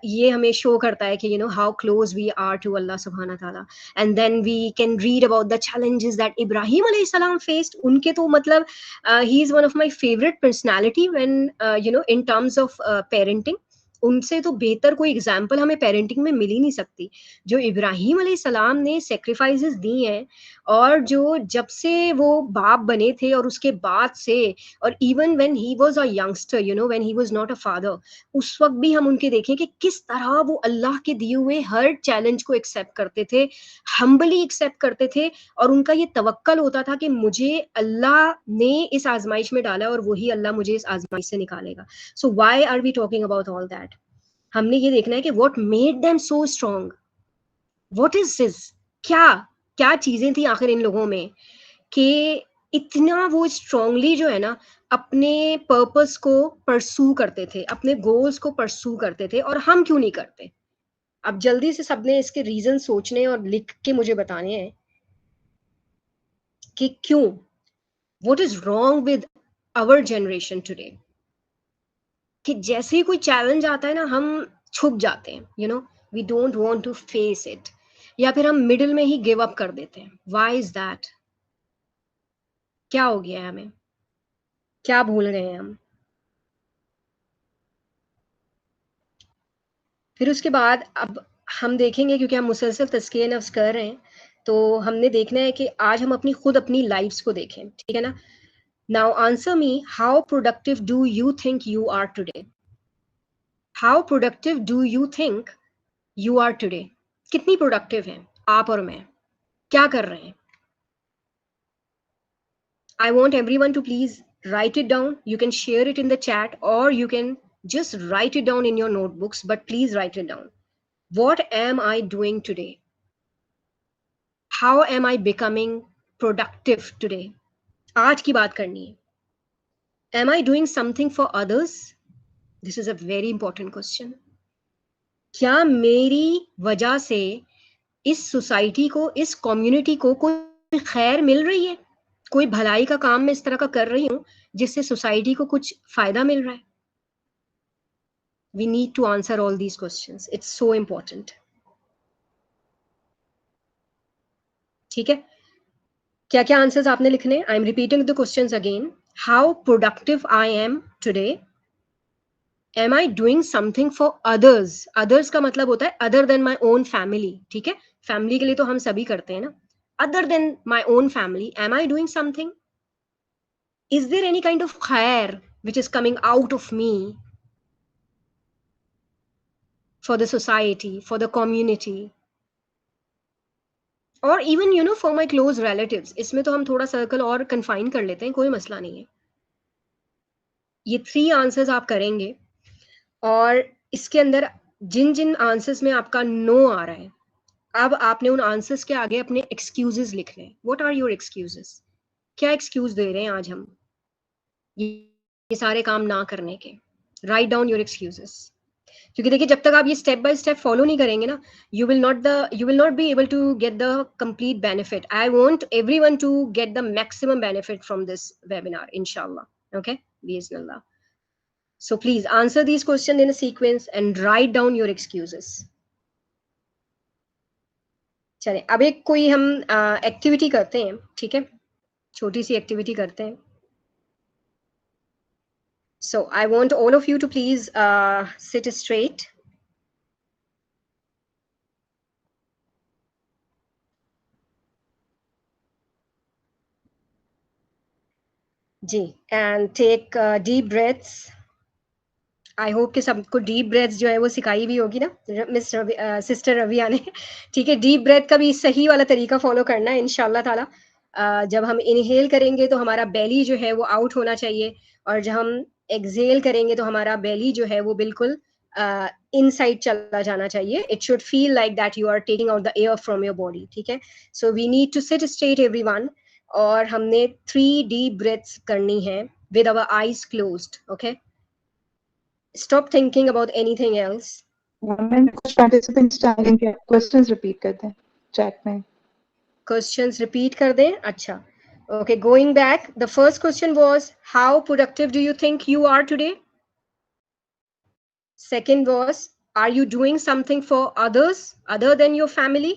Speaker 3: ये हमें show करता है कि how close we are to Allah subhanahu wa ta'ala. And then we can read about the challenges that Ibrahim alayhi salam faced. उनके तो मतलब he is one of my favorite personality when in terms of parenting. उनसे तो बेहतर कोई example हमें parenting में मिल ही नहीं सकती। जो इब्राहिम अलैहिस्सलाम ने सेक्रीफाइसेस दी हैं, और जो जब से वो बाप बने थे और उसके बाद से, और even when he was a youngster, when he was not a father, उस वक्त भी हम उनके देखें कि किस तरह वो अल्लाह के दिए हुए हर चैलेंज को एक्सेप्ट करते थे, हम्बली एक्सेप्ट करते थे, और उनका ये तवक्कल होता था कि मुझे अल्लाह ने इस आजमाइश में डाला और वही अल्लाह मुझे इस आजमाइश से निकालेगा। So why are we talking about all that? हमने ये देखना है कि what made them so strong, what is this, क्या क्या चीजें थी आखिर इन लोगों में कि इतना वो स्ट्रांगली जो है ना अपने पर्पस को परसू करते थे, अपने गोल्स को परसू करते थे, और हम क्यों नहीं करते? अब जल्दी से सबने इसके रीजन सोचने और लिख के मुझे बताने हैं कि क्यों, what is wrong with our generation today, कि जैसे ही कोई चैलेंज आता है ना हम छुप जाते हैं, we don't want to face it, या फिर हम मिडिल में ही गिव अप कर देते हैं। Why is that? क्या हो गया है हमें? क्या भूल गए हैं हम? फिर उसके बाद अब हम देखेंगे, क्योंकि हम मुसलसल तज़किया नफ्स कर रहे हैं, तो हमने देखना है कि आज हम अपनी अपनी लाइफ्स को देखें, ठीक है ना? Now answer me, how productive do you think you are today? How productive do you think you are today? कितनी प्रोडक्टिव हैं आप और मैं? क्या कर रहे हैं? I want everyone to please write it down. You can share it in the chat, or you can just write it down in your notebooks, but please write it down. What am I doing today? How am I becoming productive today? आज की बात करनी है. Am I doing something for others? This is a very important question. क्या मेरी वजह से इस सोसाइटी को, इस कम्युनिटी को कोई खैर मिल रही है? कोई भलाई का काम मैं इस तरह का कर रही हूँ जिससे सोसाइटी को कुछ फायदा मिल रहा है? We need to answer all these questions. It's so important. ठीक है? क्या क्या आंसर्स आपने लिखने? I am repeating the questions again. How productive I am today? Am I doing something for others? Others का मतलब होता है other than my own family. ठीक है? फैमिली के लिए तो हम सभी करते हैं ना. Other than my own family, am I doing something? Is there any kind of khair which is coming out of me for the society, for the community, or even for my close relatives? इसमें तो हम थोड़ा circle और confine कर लेते हैं, कोई मसला नहीं है. ये 3 आंसर्स आप करेंगे, और इसके अंदर जिन जिन आंसर्स में आपका नो आ रहा है, अब आपने उन आंसर्स के आगे अपने एक्सक्यूजेस लिख लें. What are your excuses? क्या एक्सक्यूज दे रहे हैं आज हम ये सारे काम ना करने के? Right down your excuses. क्योंकि देखिए जब तक आप ये स्टेप बाय स्टेप फॉलो नहीं करेंगे ना, you will not be able to get the complete benefit. I want everyone to get the maximum benefit from this webinar इंशाल्लाह. ओके, बिस्मिल्लाह. So please answer these question in a sequence and write down your excuses. चलिए अब एक कोई हम activity करते हैं, ठीक है? छोटी सी एक्टिविटी करते हैं. So I want all of you to please sit straight. जी, and take deep breaths. I hope कि सबको डीप ब्रेथ जो है वो सिखाई भी होगी ना मिस सिस्टर रविया ने. ठीक है, डीप ब्रेथ का भी सही वाला तरीका फॉलो करना है इंशाल्लाह ताला. जब हम इनहेल करेंगे तो हमारा बेली जो है वो आउट होना चाहिए, और जब हम एक्सहेल करेंगे तो हमारा बेली जो है वो बिल्कुल इनसाइड चला जाना चाहिए. It should feel like that you are taking out the air from your body. ठीक है, so we need to sit straight everyone, और हमने 3 डीप ब्रेथ्स करनी है with our eyes closed. Okay, stop thinking about anything else.
Speaker 1: कुछ participants चाहेंगे questions repeat कर दें chat में.
Speaker 3: Questions repeat कर दें. अच्छा, okay, going back, the first question was, how productive do you think you are today? Second was, are you doing something for others other than your family?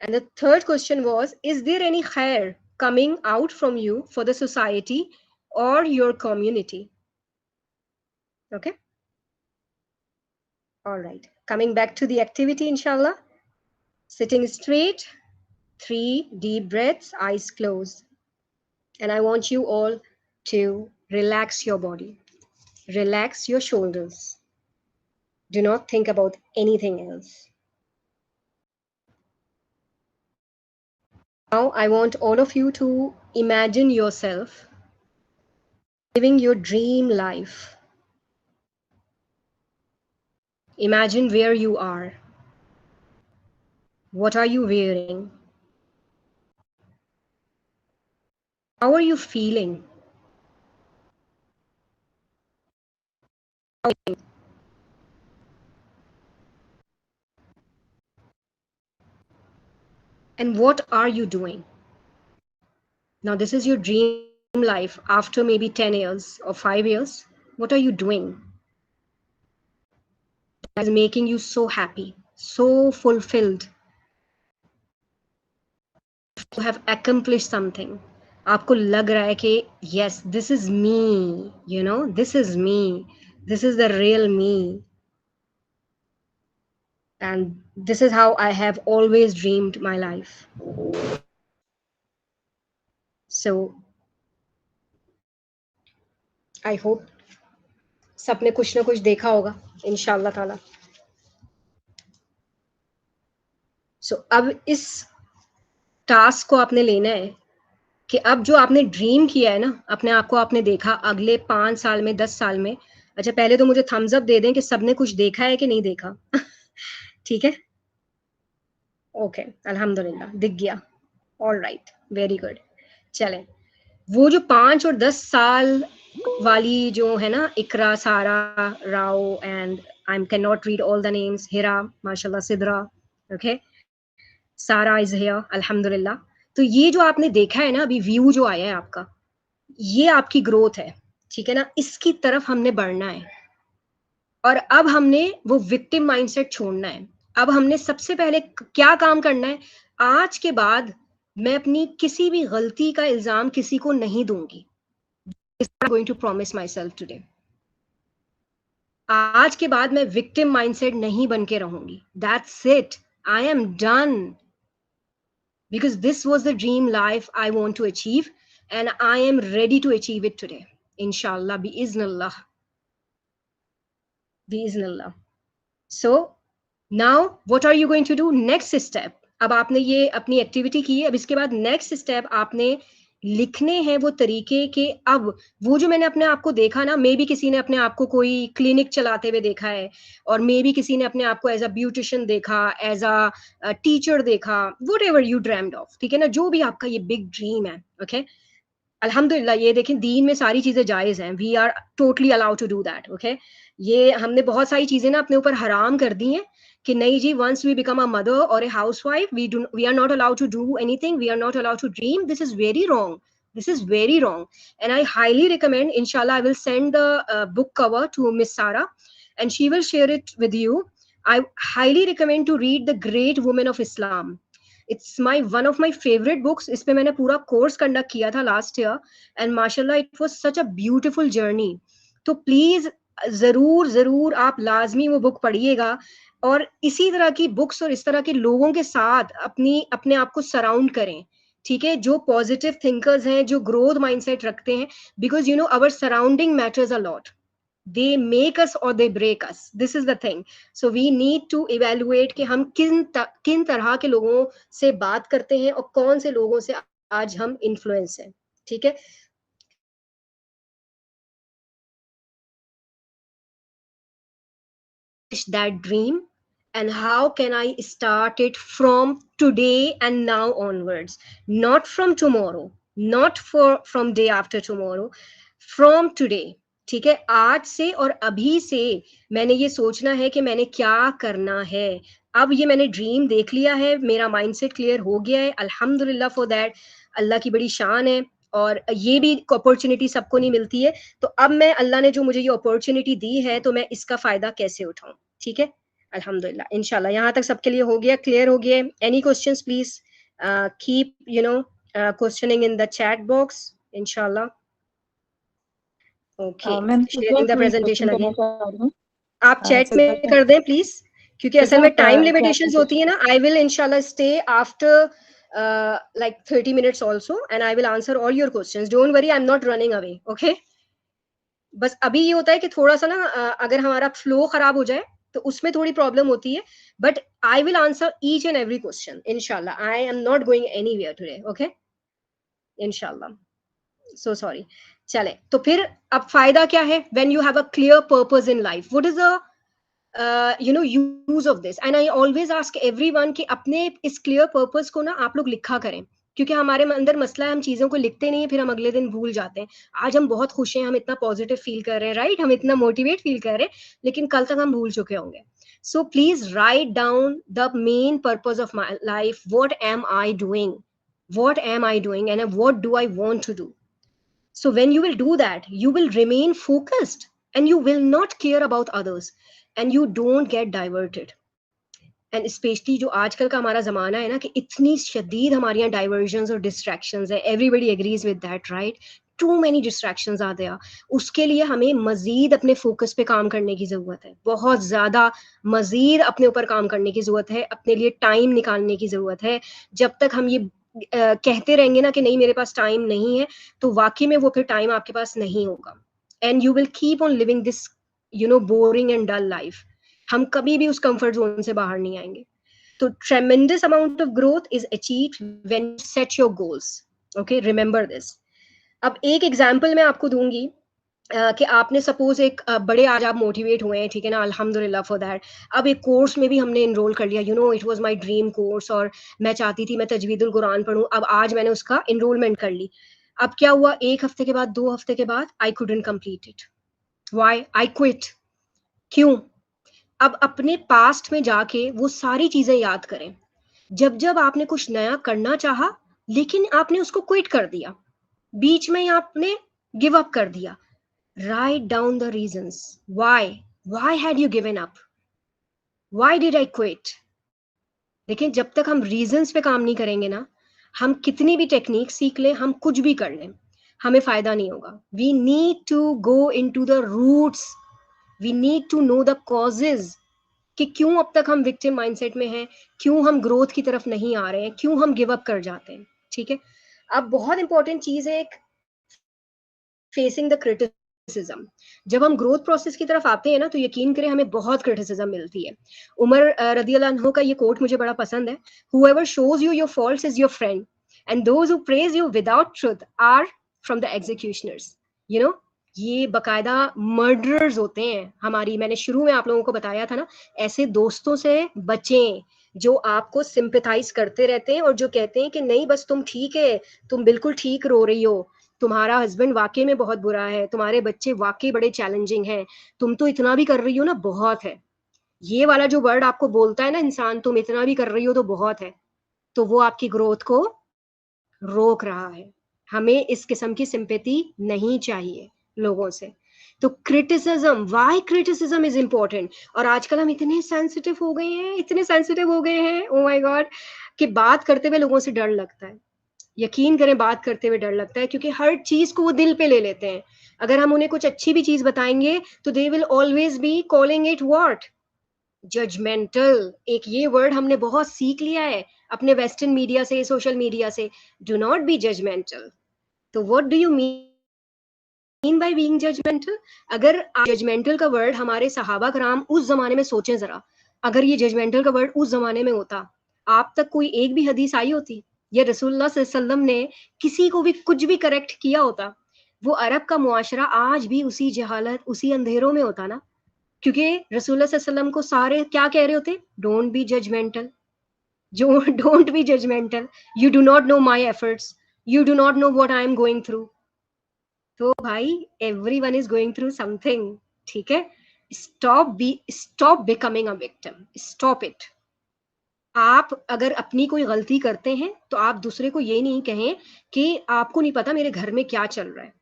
Speaker 3: And the third question was, is there any khair coming out from you for the society or your community? Okay, all right, coming back to the activity, inshallah. Sitting straight, 3 deep breaths, eyes closed. And I want you all to relax your body. Relax your shoulders. Do not think about anything else. Now I want all of you to imagine yourself living your dream life. Imagine where you are. What are you wearing? How are you feeling? And what are you doing? Now, this is your dream life after maybe 10 years or 5 years. What are you doing that is making you so happy, so fulfilled? You have accomplished something. आपको लग रहा है कि yes, this is me, you know, this is me, this is the real me, and this is how I have always dreamed my life. So I hope सबने कुछ ना कुछ देखा होगा इंशाल्लाह ताला. So अब इस टास्क को आपने लेना है कि अब जो आपने ड्रीम किया है ना, अपने आप को आपने देखा अगले 5 साल में, 10 साल में. अच्छा, पहले तो मुझे थम्स अप दे दें कि सबने कुछ देखा है कि नहीं देखा. ठीक है, ओके, अल्हम्दुलिल्लाह दिख गया. Alright, very good. चलें, वो जो 5 और 10 साल वाली जो है ना, Iqra, Sara, Rao, and I can not read all the names, Hira, माशाल्लाह, Sidra, okay, Sara is here, अल्हम्दुलिल्लाह. तो ये जो आपने देखा है ना अभी, व्यू जो आया है आपका, ये आपकी ग्रोथ है. ठीक है ना, इसकी तरफ हमने बढ़ना है. और अब हमने वो विक्टिम माइंडसेट छोड़ना है. अब हमने सबसे पहले क्या काम करना है, आज के बाद मैं अपनी किसी भी गलती का इल्जाम किसी को नहीं दूंगी. I'm going to promise myself today. आज के बाद मैं विक्टिम माइंडसेट नहीं बन के रहूंगी. That's it. I am done. Because this was the dream life I want to achieve, and I am ready to achieve it today. Inshallah, biiznillah. Biiznillah. So now what are you going to do? Next step. अब आपने ये अपनी activity की है, अब इसके बाद next step आपने लिखने हैं वो तरीके के. अब वो जो मैंने अपने आप को देखा ना, मे बी किसी ने अपने आप को कोई क्लिनिक चलाते हुए देखा है, और मे बी किसी ने अपने आप को एज अ ब्यूटिशियन देखा, एज अ टीचर देखा, what ever you dreamed of. ठीक है ना, जो भी आपका ये बिग ड्रीम है. ओके, अल्हम्दुलिल्लाह, ये देखें, दीन में सारी चीजें जायज हैं. We are totally allowed to do that. Okay, ये हमने बहुत सारी चीजें ना अपने ऊपर हराम कर दी हैं कि नहीं जी, once we become a mother or a housewife, we are not allowed to do anything, we are not allowed to dream. This is very wrong. This is very wrong. And I highly recommend, inshallah, I will send the book cover to Miss Sarah and she will share it with you. I highly recommend to read The Great Women of Islam. It's my one of my favourite books. इस पे मैंने पूरा course conduct किया था last year and माशाल्लाह it was such a beautiful journey. तो please जरूर जरूर आप लाजमी वो बुक पढ़िएगा और इसी तरह की बुक्स और इस तरह के लोगों के साथ अपने आप को सराउंड करें. ठीक है, जो पॉजिटिव थिंकर्स हैं, जो ग्रोथ माइंडसेट रखते हैं, because you know our surrounding matters a lot. they make us or they break us. This is the thing. So we need to evaluate कि हम किन तरह के लोगों से बात करते हैं और कौन से लोगों से आज हम इन्फ्लुएंस हैं. ठीक है, that dream and how can I start it from today and now onwards, not from tomorrow, not from day after tomorrow, from today. ठीक है, आज से और अभी से मैंने ये सोचना है कि मैंने क्या करना है. अब ये मैंने ड्रीम देख लिया है, मेरा माइंडसेट क्लियर हो गया है, अल्हम्दुलिल्लाह फॉर दैट. अल्लाह की बड़ी शान है और ये भी अपॉर्चुनिटी सबको नहीं मिलती है. तो अब मैं, अल्लाह ने जो मुझे ये अपॉर्चुनिटी दी है, तो मैं इसका फायदा कैसे उठाऊं. ठीक है, अल्हम्दुलिल्लाह, इंशाल्लाह यहाँ तक सबके लिए हो गया, क्लियर हो गया. Any questions please keep questioning in the chat box, इंशाल्लाह. Okay, sharing the presentation again. आप चैट में कर दें प्लीज, क्योंकि असल में टाइम लिमिटेशंस होती है ना. आई विल इंशाल्लाह stay after like 30 minutes also and I will answer all your questions. Don't worry, I'm not running away. Okay, बस अभी ये होता है कि थोड़ा सा ना अगर हमारा फ्लो खराब हो जाए तो उसमें थोड़ी प्रॉब्लम होती है, but I will answer each and every question इंशाल्लाह. I am not going anywhere today. Okay, इंशाल्लाह. So sorry. चले, तो फिर अब फायदा क्या है when you have a clear purpose in life. What is a use of this. And I always ask everyone कि अपने इस क्लियर पर्पस को ना आप लोग लिखा करें, क्योंकि हमारे अंदर मसला है, हम चीजों को लिखते नहीं है, फिर हम अगले दिन भूल जाते हैं. आज हम बहुत खुश हैं, हम इतना पॉजिटिव फील कर रहे हैं, राइट, हम इतना मोटिवेट फील कर रहे हैं, लेकिन कल तक हम भूल चुके होंगे. So please write down the main purpose of my life. What am I doing, what am I doing, and what do I want to do. So when you will do that, you will remain focused and you will not care about others and you don't get diverted. And specially जो आजकल का हमारा जमाना है ना कि इतनी शदीद हमारे यहाँ डाइवर्जन्स और डिस्ट्रैक्शंस है. Everybody agrees with that, right. Too many distractions आते हैं. उसके लिए हमें मजीद अपने फोकस पे काम करने की जरूरत है, बहुत ज्यादा मजीद अपने ऊपर काम करने की जरूरत है, अपने लिए टाइम निकालने की जरूरत है. जब तक हम ये कहते रहेंगे ना कि नहीं मेरे पास टाइम नहीं है, तो वाकई में वो फिर टाइम आपके पास नहीं होगा. And you will keep on living this boring and dull life. हम कभी भी उस कंफर्ट जोन से बाहर नहीं आएंगे. तो ट्रेमेंडस amount of growth is achieved when you set your goals. Okay, remember this. अब एक एग्जांपल मैं आपको दूंगी कि आपने सपोज एक बड़े आज आप मोटिवेट हुए हैं, ठीक है ना, अल्हम्दुलिल्लाह फॉर दैट. अब एक कोर्स में भी हमने इनरोल कर लिया, it was my dream course और मैं चाहती थी मैं तजवीदुल कुरान पढूं. अब आज मैंने उसका इनरोलमेंट कर ली. अब क्या हुआ, एक हफ्ते के बाद, 2 हफ्ते के बाद I couldn't complete it. Why? I quit. क्यों? अब अपने पास्ट में जाके वो सारी चीजें याद करें, जब जब आपने कुछ नया करना चाहा लेकिन आपने उसको क्विट कर दिया, बीच में आपने गिव अप कर दिया. Write down the reasons. Why had you given up? Why did I quit? लेकिन जब तक हम रीजंस पे काम नहीं करेंगे ना, हम कितनी भी टेक्निक सीख लें, हम कुछ भी कर लें, हमें फायदा नहीं होगा. We need to go into the roots. We need to know the causes कि क्यों अब तक हम विक्टिम माइंडसेट में हैं, क्यों हम ग्रोथ की तरफ नहीं आ रहे हैं, क्यों हम गिव अप कर जाते हैं. ठीक है, अब बहुत इंपॉर्टेंट चीज है एक फेसिंग द क्रिटिसिज्म. जब हम ग्रोथ प्रोसेस की तरफ आते हैं ना, तो यकीन करें हमें बहुत क्रिटिसिज्म मिलती है. उमर रदी अल्लाह अन्हु का ये कोट मुझे बड़ा पसंद है. Whoever shows you your faults is your friend and those who praise you without truth are from the executioners. ये बकायदा मर्डरर्स होते हैं हमारी. मैंने शुरू में आप लोगों को बताया था ना, ऐसे दोस्तों से बचें जो आपको सिंपैथाइज करते रहते हैं और जो कहते हैं कि नहीं बस तुम ठीक है, तुम बिल्कुल ठीक रो रही हो, तुम्हारा हस्बैंड वाकई में बहुत बुरा है, तुम्हारे बच्चे वाकई बड़े चैलेंजिंग हैं, तुम तो इतना भी कर रही हो ना, बहुत है. ये वाला जो वर्ड आपको बोलता है ना इंसान, तुम इतना भी कर रही हो तो बहुत है, तो वो आपकी ग्रोथ को रोक रहा है. हमें इस किस्म की सिंपैथी नहीं चाहिए लोगों से. तो criticism, why criticism is important. और आजकल हम इतने सेंसिटिव हो गए हैं, ओ माय गॉड, कि बात करते हुए लोगों से डर लगता है। यकीन करें, बात करते हुए डर लगता है, क्योंकि हर चीज को वो दिल पे ले लेते हैं। अगर हम उन्हें कुछ अच्छी भी चीज बताएंगे तो they will always be calling it what, judgmental. एक ये वर्ड हमने बहुत सीख लिया है अपने वेस्टर्न मीडिया से, सोशल मीडिया से। Do not be judgmental. तो what do you mean by being judgmental? अगर जजमेंटल का वर्ड हमारे सहाबा कराम उस जमाने में, सोचें जरा, अगर ये जजमेंटल का वर्ड उस जमाने में होता, आप तक कोई एक भी हदीस आई होती, या रसूलुल्लाह सल्लल्लाहु अलैहि वसल्लम ने किसी को भी कुछ भी करेक्ट किया होता? वो अरब का मुआशरा आज भी उसी जहालत, उसी अंधेरों में होता ना, क्योंकि रसूलुल्लाह सल्लल्लाहु अलैहि वसल्लम को सारे क्या कह रहे होते? डोंट बी जजमेंटल, जो don't be judgmental, you do not know my efforts, you do not know what I am going through. तो भाई, everyone is going through something, ठीक है? Stop becoming a victim, stop it. आप अगर अपनी कोई गलती करते हैं तो आप दूसरे को ये नहीं कहें कि आपको नहीं पता मेरे घर में क्या चल रहा है।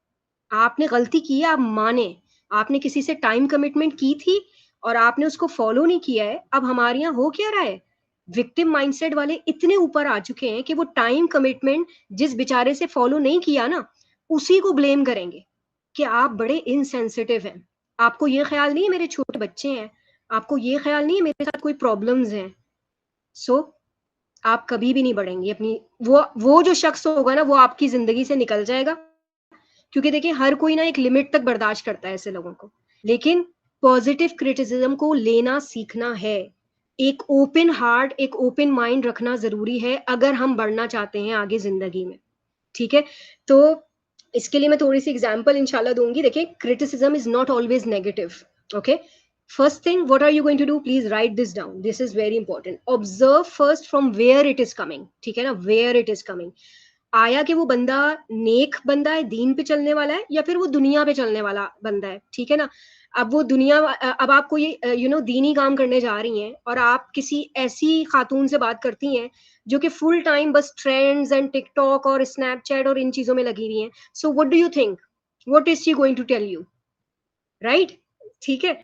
Speaker 3: आपने गलती की है, आप माने। आपने किसी से टाइम कमिटमेंट की थी और आपने उसको फॉलो नहीं किया है। अब हमारे यहाँ हो क्या रहा है, विक्टिम माइंडसेट वाले इतने ऊपर आ चुके हैं कि वो टाइम कमिटमेंट जिस बेचारे से फॉलो नहीं किया ना, उसी को ब्लेम करेंगे कि आप बड़े इनसेंसिटिव हैं, आपको ये ख्याल नहीं है मेरे छोटे बच्चे हैं, आपको ये ख्याल नहीं है मेरे साथ कोई प्रॉब्लम्स हैं। सो आप कभी भी नहीं बढ़ेंगे अपनी, वो जो शख्स होगा ना, वो आपकी जिंदगी से निकल जाएगा। क्योंकि देखिए, हर कोई ना एक लिमिट तक बर्दाश्त करता है ऐसे लोगों को, लेकिन पॉजिटिव क्रिटिसिज्म को लेना सीखना है। एक ओपन हार्ट, एक ओपन माइंड रखना जरूरी है अगर हम बढ़ना चाहते हैं आगे जिंदगी में, ठीक है? तो इसके लिए मैं थोड़ी सी एग्जांपल इंशाल्लाह दूंगी। देखिए, criticism is not always negative, okay? First thing, what are you going to do? Please write this down, this is very important. Observe first from where it is coming, ठीक है ना? वेयर इट इज कमिंग, आया कि वो बंदा नेक बंदा है, दीन पे चलने वाला है, या फिर वो दुनिया पे चलने वाला बंदा है, ठीक है ना? अब वो दुनिया, अब आपको ये दीनी काम करने जा रही हैं और आप किसी ऐसी खातून से बात करती हैं जो कि फुल टाइम बस ट्रेंड्स एंड टिकटॉक और स्नैपचैट और इन चीजों में लगी हुई हैं। So what do you think, what is she going to tell you, right? ठीक है?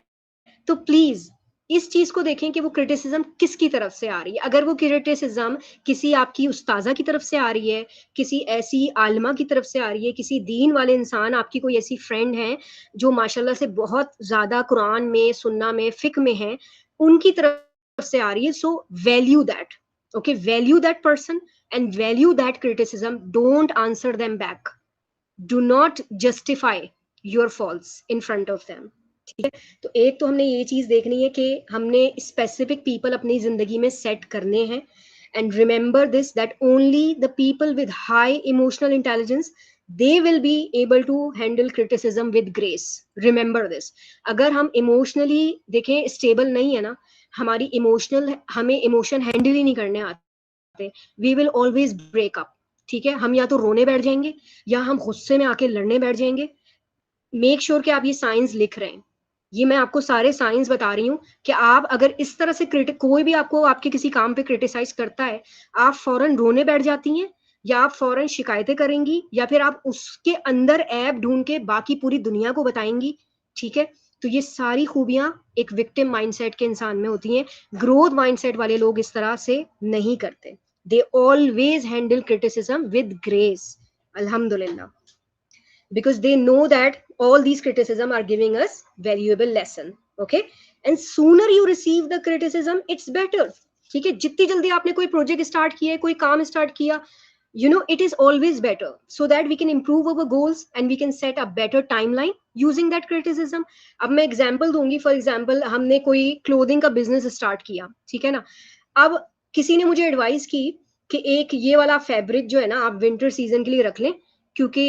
Speaker 3: तो प्लीज इस चीज को देखें कि वो क्रिटिसिज्म किसकी तरफ से आ रही है। अगर वो क्रिटिसिज्म किसी आपकी उस्ताजा की तरफ से आ रही है, किसी ऐसी आलिमा की तरफ से आ रही है, किसी दीन वाले इंसान, आपकी कोई ऐसी फ्रेंड है जो माशाल्लाह से बहुत ज्यादा कुरान में, सुन्ना में, फिक में है, उनकी तरफ से आ रही है, so value that, okay? Value that person and value that criticism. Don't answer them back, do not justify your faults in front of them, ठीक है? तो एक तो हमने ये चीज देखनी है कि हमने स्पेसिफिक पीपल अपनी जिंदगी में सेट करने हैं। And remember this, that only the people with high emotional intelligence, they will be able to handle criticism with grace. Remember this. अगर हम इमोशनली देखें स्टेबल नहीं है ना, हमारी हमें इमोशन हैंडल ही नहीं करने आते, we will always break up, ठीक है? हम या तो रोने बैठ जाएंगे या हम गुस्से में आके लड़ने बैठ जाएंगे। मेक श्योर कि आप ये साइंस लिख रहे हैं। ये मैं आपको सारे साइंस बता रही हूँ कि आप अगर इस तरह से कोई भी आपको आपके किसी काम पे क्रिटिसाइज करता है, आप फौरन रोने बैठ जाती हैं, या आप फौरन शिकायतें करेंगी, या फिर आप उसके अंदर ऐप ढूंढ के बाकी पूरी दुनिया को बताएंगी, ठीक है? तो ये सारी खूबियां एक विक्टिम माइंडसेट के इंसान में होती हैं। ग्रोथ माइंडसेट वाले लोग इस तरह से नहीं करते। They always handle criticism with grace, अल्हम्दुलिल्लाह, because they know that all these criticism are giving us valuable lesson, okay? And sooner you receive the criticism, it's better, ठीक है? जितनी जल्दी आपने कोई प्रोजेक्ट स्टार्ट किया है, कोई काम स्टार्ट किया, it is always better, so that we can improve our goals and we can set a better timeline using that criticism. अब मैं एग्जांपल दूंगी। फॉर एग्जांपल, हमने कोई क्लोथिंग का बिजनेस स्टार्ट किया, ठीक है ना? अब किसी ने मुझे एडवाइस की कि एक ये वाला फैब्रिक जो है ना, आप विंटर सीजन के लिए रख लें, क्योंकि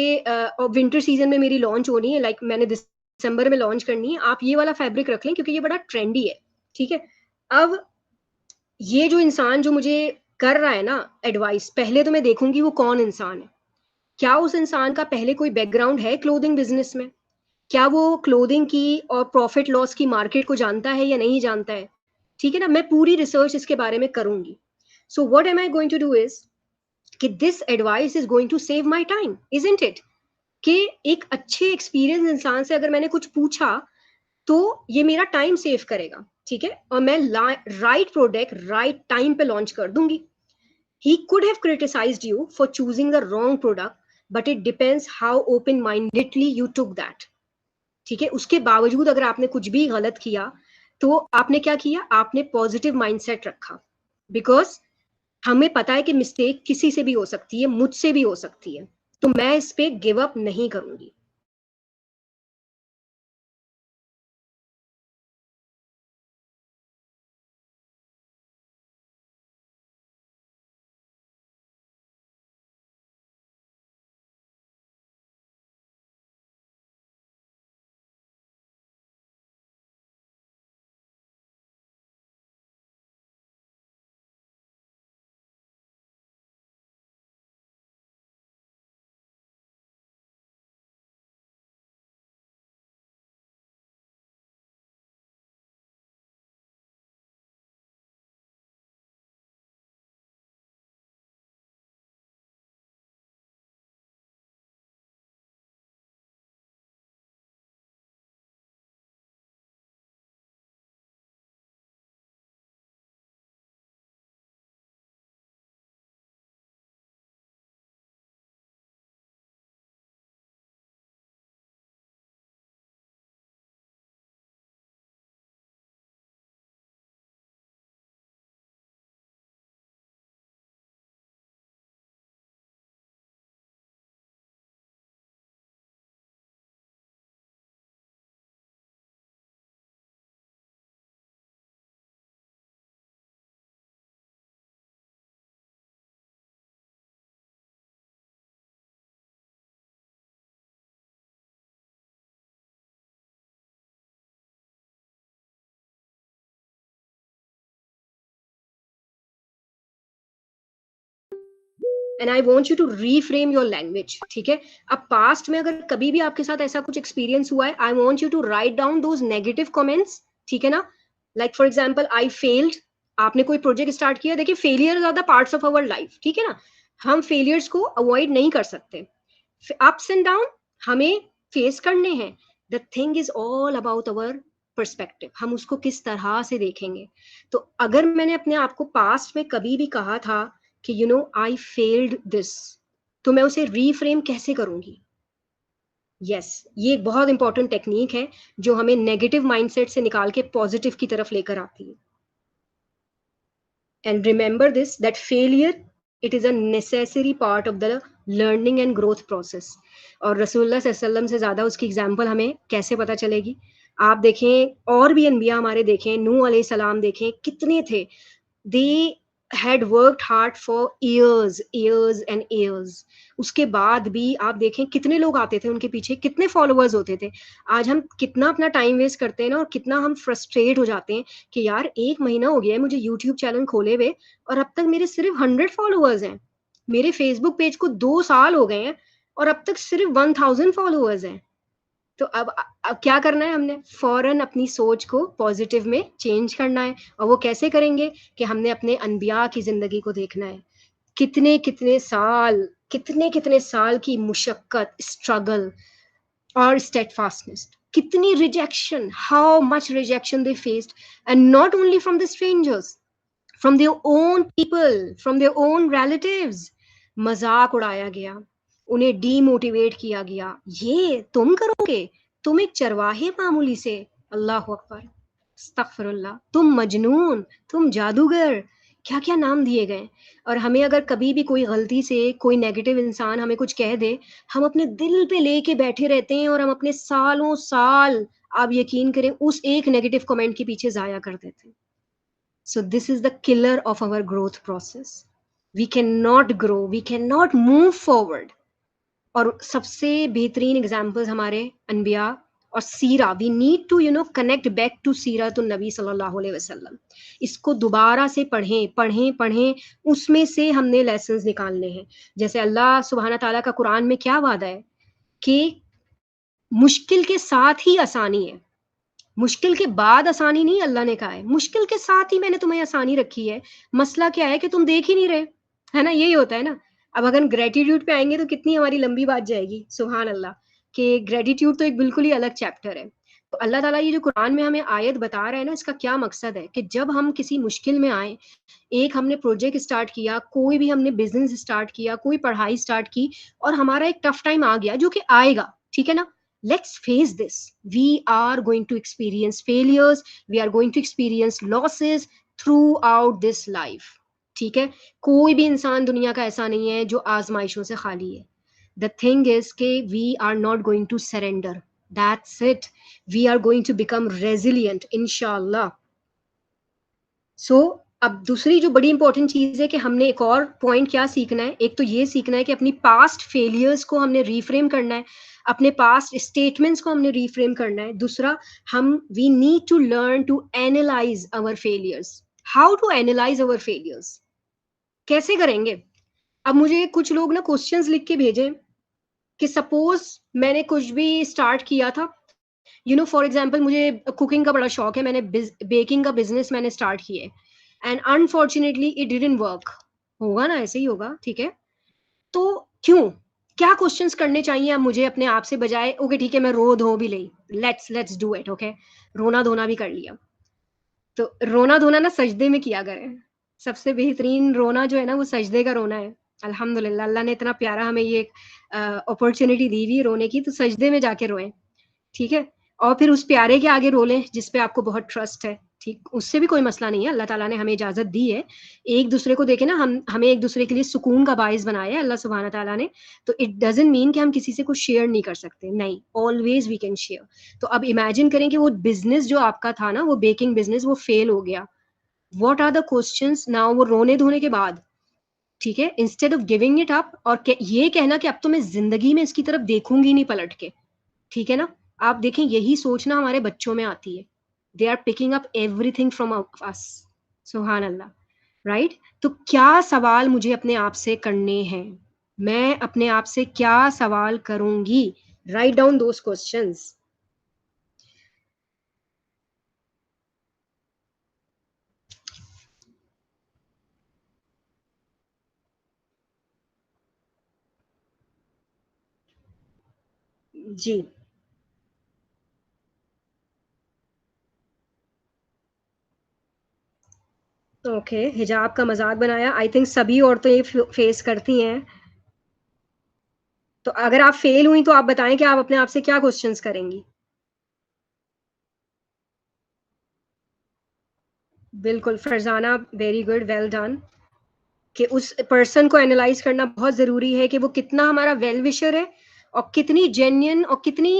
Speaker 3: विंटर सीजन में मेरी लॉन्च होनी है, लाइक मैंने दिसंबर में लॉन्च करनी है, आप ये वाला फैब्रिक रख लें क्योंकि ये बड़ा ट्रेंडी है, ठीक है? अब ये जो इंसान जो मुझे कर रहा है ना एडवाइस, पहले तो मैं देखूंगी वो कौन इंसान है, क्या उस इंसान का पहले कोई बैकग्राउंड है क्लोथिंग बिजनेस में, क्या वो क्लोथिंग की और प्रॉफिट लॉस की मार्केट को जानता है या नहीं जानता है, ठीक है ना? मैं पूरी रिसर्च इसके बारे में करूंगी। So what am I going to do is कि this advice is going to save my time, isn't it? कि एक अच्छे एक्सपीरियंस इंसान से अगर मैंने कुछ पूछा तो ये मेरा टाइम सेव करेगा, ठीक है? और मैं राइट प्रोडक्ट राइट टाइम पे लॉन्च कर दूंगी। He could have criticized you for choosing the wrong product, but it depends how open-mindedly you took that. ठीक है, उसके बावजूद अगर आपने कुछ भी गलत किया तो आपने क्या किया, आपने पॉजिटिव माइंडसेट रखा, बिकॉज हमें पता है कि मिस्टेक किसी से भी हो सकती है, मुझसे भी हो सकती है, तो मैं इस पे गिव अप नहीं करूंगी. And I want you to reframe your language. ठीक है, अब पास्ट में अगर कभी भी आपके साथ ऐसा कुछ एक्सपीरियंस हुआ है, I want you to write down those negative comments. ठीक है ना, like for example I failed. आपने कोई प्रोजेक्ट स्टार्ट किया, देखिए failure are the parts of our life. ठीक है ना, हम फेलियर्स को अवॉइड नहीं कर सकते. अप्स एंड डाउन हमें फेस करने हैं. The thing is all about our perspective, हम उसको किस तरह से देखेंगे. तो अगर मैंने अपने आप को पास्ट में कभी भी कहा था कि you know I failed this, तो मैं उसे रीफ्रेम कैसे करूंगी. यस, ये एक बहुत इंपॉर्टेंट टेक्निक है जो हमें नेगेटिव माइंडसेट से निकाल के पॉजिटिव की तरफ लेकर आती है. And remember this, that failure it is a necessary part of the learning and growth process. और रसूलुल्लाह सल्लल्लाहु अलैहि वसल्लम से ज्यादा उसकी एग्जाम्पल हमें कैसे पता चलेगी. आप देखें और भी अनबिया हमारे देखें, नूह अलैहिस्सलाम देखें, कितने थे. दे had worked hard for years and years. उसके बाद भी आप देखें कितने लोग आते थे उनके पीछे, कितने फॉलोअर्स होते थे. आज हम कितना अपना टाइम वेस्ट करते हैं ना, और कितना हम फ्रस्ट्रेट हो जाते हैं कि यार 1 महीना हो गया है मुझे यूट्यूब चैनल खोले हुए और अब तक मेरे सिर्फ 100 फॉलोअर्स हैं. मेरे फेसबुक पेज को 2 साल हो गए हैं और अब तक सिर्फ 1000 फॉलोअर्स हैं. तो अब क्या करना है, हमने फौरन अपनी सोच को पॉजिटिव में चेंज करना है. और वो कैसे करेंगे कि हमने अपने अनबिया की जिंदगी को देखना है. कितने कितने साल की मुशक्कत, स्ट्रगल और स्टेडफास्टनेस, कितनी rejection, how much rejection they faced, and not only from the strangers, from their own people, from their own relatives. मजाक उड़ाया गया, उन्हें डीमोटिवेट किया गया. ये तुम करोगे, तुम एक चरवाहे मामूली से, अल्लाह अकबर, अस्तगफिरुल्लाह, तुम मजनून, तुम जादूगर, क्या क्या नाम दिए गए. और हमें अगर कभी भी कोई गलती से कोई नेगेटिव इंसान हमें कुछ कह दे, हम अपने दिल पे लेके बैठे रहते हैं और हम अपने सालों साल, आप यकीन करें, उस एक नेगेटिव कमेंट के पीछे जाया कर देते हैं. So this is the killer of our growth process. We can not grow, we can not move forward. और सबसे बेहतरीन एग्जाम्पल्स हमारे अनबिया और सीरा. We need to connect back to सीरत नबी सल्लल्लाहु अलैहि वसल्लम. इसको दोबारा से पढ़ें, उसमें से हमने लेसन्स निकालने हैं. जैसे अल्लाह सुब्हाना ताला का कुरान में क्या वादा है कि मुश्किल के साथ ही आसानी है. मुश्किल के बाद आसानी नहीं, अल्लाह ने कहा है मुश्किल के साथ ही मैंने तुम्हें आसानी रखी है. मसला क्या है कि तुम देख ही नहीं रहे, है ना, यही होता है ना. अब अगर ग्रेटिट्यूड पे आएंगे तो कितनी हमारी लंबी बात जाएगी. सुभान अल्लाह, कि ग्रेटिट्यूड तो एक बिल्कुल ही अलग चैप्टर है. तो अल्लाह ताला ये जो कुरान में हमें आयत बता रहा है ना, इसका क्या मकसद है कि जब हम किसी मुश्किल में आए, एक हमने प्रोजेक्ट स्टार्ट किया, कोई भी हमने बिजनेस स्टार्ट किया, कोई पढ़ाई स्टार्ट की और हमारा एक टफ टाइम आ गया, जो कि आएगा, ठीक है ना, let's face this. We are going to experience failures, we are going to experience losses throughout this life. ठीक है, कोई भी इंसान दुनिया का ऐसा नहीं है जो आजमाइशों से खाली है. द थिंग इज के we are not going to surrender. That's it. We are going to become resilient, inshallah. So, अब दूसरी जो बड़ी इंपॉर्टेंट चीज है कि हमने एक और पॉइंट क्या सीखना है. एक तो ये सीखना है कि अपनी पास्ट फेलियर्स को हमने रीफ्रेम करना है, अपने पास्ट स्टेटमेंट्स को हमने रीफ्रेम करना है. दूसरा, we need to learn to analyse our failures. How to analyse our failures, कैसे करेंगे? अब मुझे कुछ लोग ना क्वेश्चंस लिख के भेजें कि सपोज मैंने कुछ भी स्टार्ट किया था, फॉर एग्जाम्पल मुझे कुकिंग का बड़ा शौक है, मैंने बेकिंग का बिजनेस मैंने स्टार्ट किया है and unfortunately it didn't work. होगा ना, ऐसे ही होगा, ठीक है. तो क्यों, क्या क्वेश्चंस करने चाहिए अब मुझे अपने आप से, बजाय ओके ठीक है मैं रो धो भी ली, लेट्स डू इट. ओके, रोना धोना भी कर लिया. तो रोना धोना ना सजदे में किया करें. सबसे बेहतरीन रोना जो है ना वो सजदे का रोना है. अल्हम्दुलिल्लाह, अल्लाह ने इतना प्यारा हमें ये अपॉर्चुनिटी दी हुई रोने की, तो सजदे में जाके रोएं, ठीक है. और फिर उस प्यारे के आगे रो लें जिस पे आपको बहुत ट्रस्ट है, ठीक, उससे भी कोई मसला नहीं है. अल्लाह ताला ने हमें इजाजत दी है. एक दूसरे को देखे ना, हमें एक दूसरे के लिए सुकून का बाइस बनाया है अल्लाह सुब्हाना ताला ने. तो इट डजंट मीन कि हम किसी से कुछ शेयर नहीं कर सकते, नहीं, ऑलवेज वी कैन शेयर. तो अब इमेजिन करें कि वो बिजनेस जो आपका था ना, वो बेकिंग बिजनेस, वो फेल हो गया. What are the questions now, वो रोने धोने के बाद, ठीक है, instead of giving it up और ये कहना कि अब तो मैं जिंदगी में इसकी तरफ देखूंगी नहीं पलट के, ठीक है ना. आप देखें, यही सोचना हमारे बच्चों में आती है. They are picking up everything from us. सुभान अल्लाह, राइट. तो क्या सवाल मुझे अपने आप से करने हैं, मैं अपने आप से क्या सवाल करूंगी? Write down those questions. जी, ओके, हिजाब का मजाक बनाया. आई थिंक सभी औरतें ये फेस करती हैं. तो अगर आप फेल हुई तो आप बताएं कि आप अपने आप से क्या क्वेश्चंस करेंगी. बिल्कुल Farzana, very good, well done. कि उस पर्सन को एनालाइज करना बहुत जरूरी है कि वो कितना हमारा वेल विशर है और कितनी जेन्युइन और कितनी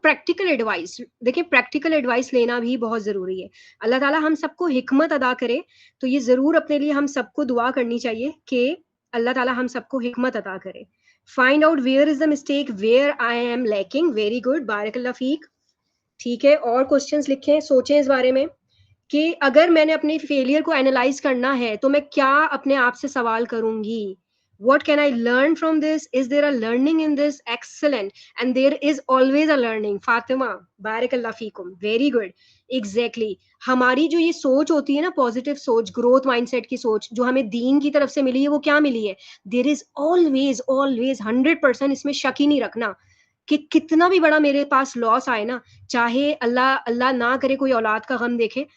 Speaker 3: प्रैक्टिकल एडवाइस. देखिए, प्रैक्टिकल एडवाइस लेना भी बहुत जरूरी है. अल्लाह ताला हम सबको हिकमत अदा करे. तो ये जरूर अपने लिए हम सबको दुआ करनी चाहिए कि अल्लाह ताला हम सबको हिकमत अदा करे. Find out where is the mistake, where I am lacking. Very good, बारकल्लाह फीक. ठीक है, और क्वेश्चंस लिखें, सोचें इस बारे में कि अगर मैंने अपने फेलियर को एनालाइज करना है तो मैं क्या अपने आप से सवाल करूंगी. what can I learn from this? Is there a learning in this? Excellent. And there is always a learning. Fatima, barakallah feekum, very good. Exactly. हमारी जो ये सोच होती है ना, पॉजिटिव सोच, ग्रोथ माइंडसेट की सोच, जो हमें दीन की तरफ से मिली है, वो क्या मिली है? देयर इज ऑलवेज ऑलवेज 100%, इसमें शक ही नहीं रखना कि कितना भी बड़ा मेरे पास लॉस आए ना, चाहे अल्लाह अल्लाह ना करे कोई औलाद का गम देखे,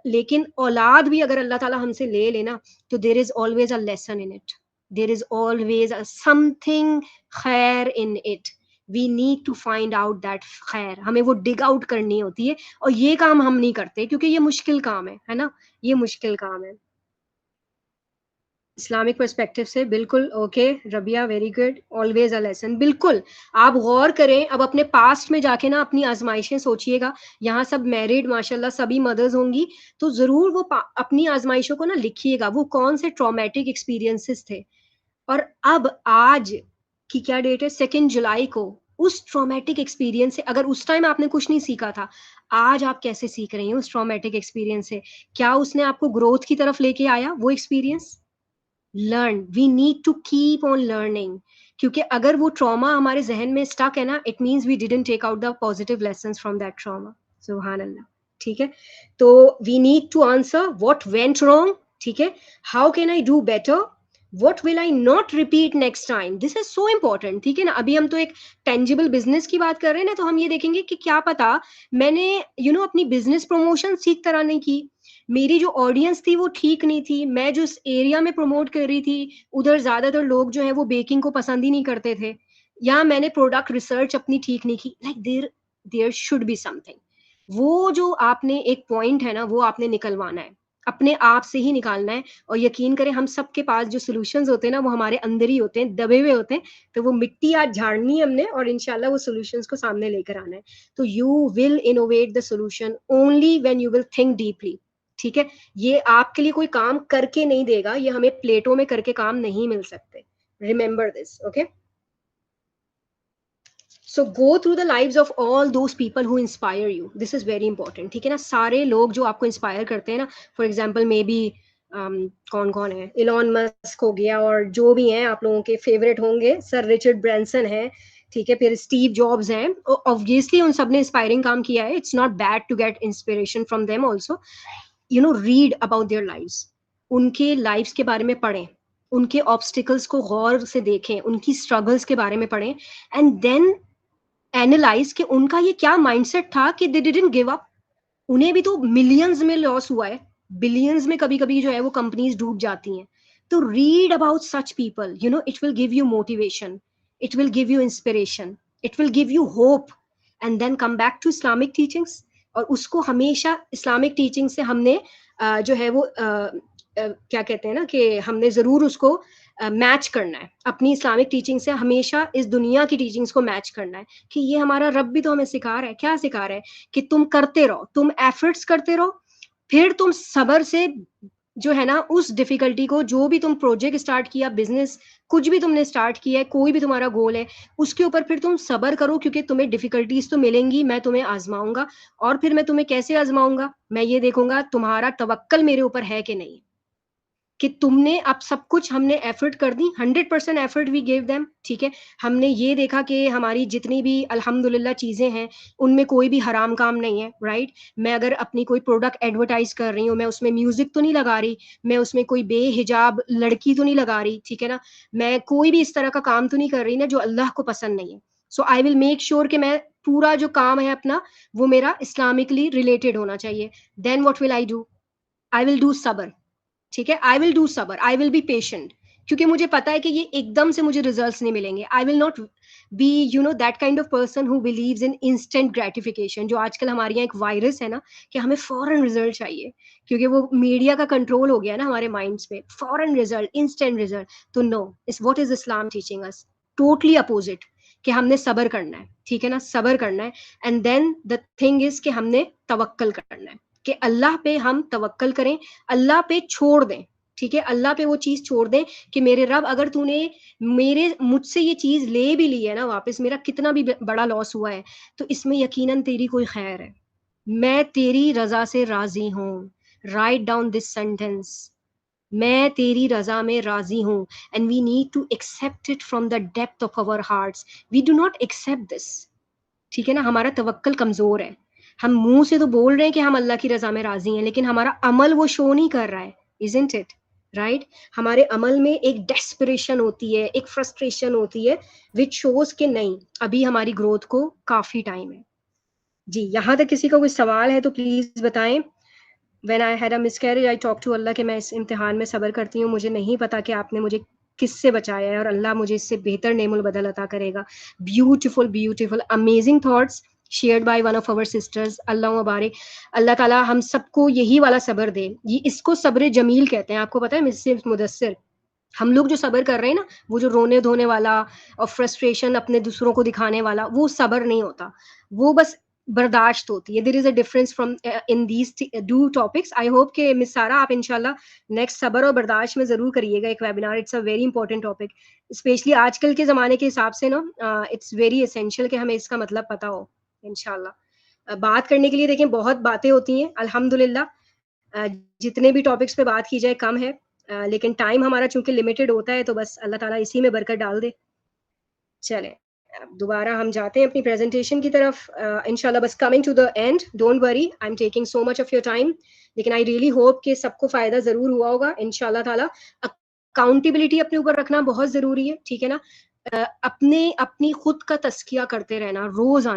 Speaker 3: लेकिन औलाद भी अगर अल्लाह ताला हमसे ले लेना, तो there is always a lesson in it. There is always a something खैर in it. We need to find out that खैर. हमें वो डिग आउट करनी होती है और ये काम हम नहीं करते क्योंकि ये मुश्किल काम है ना, ये मुश्किल काम है. इस्लामिक पर्सपेक्टिव से बिल्कुल okay. Rabia, very good, always a lesson. बिल्कुल, आप गौर करें, अब अपने पास्ट में जाके ना अपनी आजमाइशें सोचिएगा. यहाँ सब मैरिड माशाल्लाह सभी मदर्स होंगी, तो जरूर वो अपनी आजमाइशों को ना लिखिएगा, वो कौन से ट्रॉमेटिक एक्सपीरियंसेस थे. और अब आज की क्या डेट है, 2 जुलाई को, उस ट्रॉमेटिक एक्सपीरियंस से अगर उस टाइम आपने कुछ नहीं सीखा था, आज आप कैसे सीख रही हैं उस ट्रॉमेटिक एक्सपीरियंस से? क्या उसने आपको ग्रोथ की तरफ लेके आया वो experience? Learn, we need to keep on learning. क्योंकि अगर वो ट्रॉमा हमारे जहन में स्टक है ना, it means we didn't take out the positive lessons from that trauma. सुभान अल्लाह. ठीक है, तो we need to answer what went wrong. ठीक है, how can I do better, What will I not repeat next time? This is so important, ठीक है ना. अभी हम तो एक tangible business की बात कर रहे हैं ना, तो हम ये देखेंगे कि क्या पता मैंने अपनी business promotion ठीक तरह नहीं की, मेरी जो audience थी वो ठीक नहीं थी, मैं जो एरिया में promote कर रही थी उधर ज्यादातर लोग जो है वो baking को पसंद ही नहीं करते थे, या मैंने प्रोडक्ट रिसर्च अपनी ठीक नहीं की. Like there should be something. वो जो आपने एक पॉइंट है ना, वो आपने निकलवाना है, अपने आप से ही निकालना है. और यकीन करें, हम सबके पास जो सॉल्यूशंस होते हैं ना, वो हमारे अंदर ही होते हैं, दबे हुए होते हैं. तो वो मिट्टी आज झाड़नी है हमने, और इंशाल्लाह वो सॉल्यूशंस को सामने लेकर आना है. तो you will innovate the solution only when you will think deeply. ठीक है, ये आपके लिए कोई काम करके नहीं देगा, ये हमें प्लेटों में करके काम नहीं मिल सकते. Remember this. Okay, So go through the lives of all those people who inspire you. This is very important. ठीक है ना, सारे लोग जो आपको इंस्पायर करते हैं ना, फॉर एग्जाम्पल मे बी कौन कौन है, इलॉन मस्क हो गया, और जो भी हैं आप लोगों के फेवरेट होंगे, सर रिचर्ड ब्रांसन है, ठीक है, फिर स्टीव जॉब्स हैं. ऑब्वियसली उन सब ने इंस्पायरिंग काम किया है. It's not bad to get inspiration from them also. Read about their lives. उनके लाइव्स के बारे में पढ़ें, उनके ऑब्स्टिकल्स को गौर से देखें, उनकी स्ट्रगल्स के बारे में पढ़ें, एंड देन एनालाइज कि उनका ये क्या माइंडसेट था कि दे डिडंट गिव अप. उन्हें भी तो मिलियंस में लॉस हुआ है, बिलियंस में कभी कभी जो है वो कंपनीज डूब जाती हैं. तो read about such people, it will give you motivation, it will give you inspiration, it will give you hope. And then come back to Islamic teachings. और उसको हमेशा इस्लामिक टीचिंग से हमने जो है वो क्या कहते हैं ना, कि हमने जरूर उसको मैच करना है अपनी इस्लामिक टीचिंग से. हमेशा इस दुनिया की टीचिंग्स को मैच करना है कि ये हमारा रब भी तो हमें सिखा रहा है. क्या सिखा रहा है? कि तुम करते रहो, तुम एफर्ट्स करते रहो, फिर तुम सबर से जो है ना उस डिफिकल्टी को, जो भी तुम प्रोजेक्ट स्टार्ट किया, बिजनेस कुछ भी तुमने स्टार्ट किया है, कोई भी तुम्हारा गोल है, उसके ऊपर फिर तुम सबर करो, क्योंकि तुम्हें डिफिकल्टीज तो मिलेंगी. मैं तुम्हें आजमाऊंगा, और फिर मैं तुम्हें कैसे आजमाऊंगा? मैं ये देखूंगा तुम्हारा तवक्कल मेरे ऊपर है कि नहीं, कि तुमने अब सब कुछ, हमने एफर्ट कर दी, 100% एफर्ट वी गिव देम. ठीक है, हमने ये देखा कि हमारी जितनी भी अल्हम्दुलिल्लाह चीजें हैं उनमें कोई भी हराम काम नहीं है. राइट, मैं अगर अपनी कोई प्रोडक्ट एडवर्टाइज कर रही हूँ, मैं उसमें म्यूजिक तो नहीं लगा रही, मैं उसमें कोई बेहिजाब लड़की तो नहीं लगा रही, ठीक है ना, मैं कोई भी इस तरह का काम तो नहीं कर रही ना जो अल्लाह को पसंद नहीं है. सो आई विल मेक श्योर कि मैं पूरा जो काम है अपना, वो मेरा इस्लामिकली रिलेटेड होना चाहिए. Then what will I do? I will do सबर. ठीक है, आई विल डू सबर, आई विल बी पेशेंट, क्योंकि मुझे पता है कि ये एकदम से मुझे रिजल्ट्स नहीं मिलेंगे. I will not B that kind of person who believes in instant gratification, जो आजकल हमारे यहाँ एक वायरस है ना, कि हमें फॉरन रिजल्ट चाहिए, क्योंकि वो मीडिया का कंट्रोल हो गया ना हमारे माइंड्स पे. फॉरन रिजल्ट, इंस्टेंट रिजल्ट. तो नो, इस what is Islam teaching us? Totally opposite, कि हमने सबर करना है. ठीक है ना, सबर करना है. And then the thing is कि हमने तवक्कल करना है, कि अल्लाह पे हम तवक्कल करें, अल्लाह पे छोड़ दें. ठीक है, अल्लाह पे वो चीज छोड़ दें कि मेरे रब, अगर तूने मुझसे ये चीज ले भी ली है ना वापस, मेरा कितना भी बड़ा लॉस हुआ है, तो इसमें यकीनन तेरी कोई खैर है, मैं तेरी रजा से राजी हूँ. राइट डाउन दिस सेंटेंस, मैं तेरी रजा में राजी हूँ. And we need to accept it from the depth of our hearts. We do not accept this. ठीक है ना, हमारा तवक्कल कमजोर है. हम मुंह से तो बोल रहे हैं कि हम अल्लाह की रजा में राजी हैं, लेकिन हमारा अमल वो शो नहीं कर रहा है. Isn't it right? हमारे अमल में एक डेस्परेशन होती है, एक फ्रस्ट्रेशन होती है, विच शोज कि नहीं, अभी हमारी ग्रोथ को काफी टाइम है. जी, यहाँ तक किसी का कोई सवाल है तो प्लीज बताएं. When I had a miscarriage, I talk to Allah कि मैं इस इम्तिहान में सब्र करती हूँ, मुझे नहीं पता कि आपने मुझे किससे बचाया है, और अल्लाह मुझे इससे बेहतर नेमुल बदल अता करेगा. Beautiful beautiful amazing thoughts shared by one of our sisters. Allah मुबारक. अल्लाह ताला हम सबको यही वाला सब्र दे. ये इसको सब्र जमील कहते हैं. आपको पता है मिसेस मुदस्सिर, हम लोग जो सब्र कर रहे हैं ना, वो जो रोने धोने वाला और फ्रस्ट्रेशन अपने दूसरों को दिखाने वाला, वो सब्र नहीं होता, वो बस बर्दाश्त होती है. There is a difference from in these two topics. I hope कि मिस सारा आप इंशाल्लाह नेक्स्ट सब्र और बर्दाश्त में जरूर करिएगा एक webinar. It's a very important topic, specially आजकल के जमाने के हिसाब से ना. इट्स वेरी एसेंशियल कि हमें इसका मतलब पता हो. इंशाल्लाह बात करने के लिए देखें बहुत बातें होती हैं अल्हम्दुलिल्लाह. जितने भी टॉपिक्स पे बात की जाए कम है, लेकिन टाइम हमारा चूंकि लिमिटेड होता है, तो बस अल्लाह ताला इसी में बरकत डाल दे. चलें, दोबारा हम जाते हैं अपनी प्रेजेंटेशन की तरफ. इंशाल्लाह बस coming to the end. Don't worry, I am taking so much of your time, लेकिन आई रियली होप कि सबको फायदा जरूर हुआ होगा इंशाल्लाह ताला. अकाउंटेबिलिटी अपने ऊपर रखना बहुत जरूरी है, ठीक है ना। अपनी खुद का तस्किया करते रहना, रोज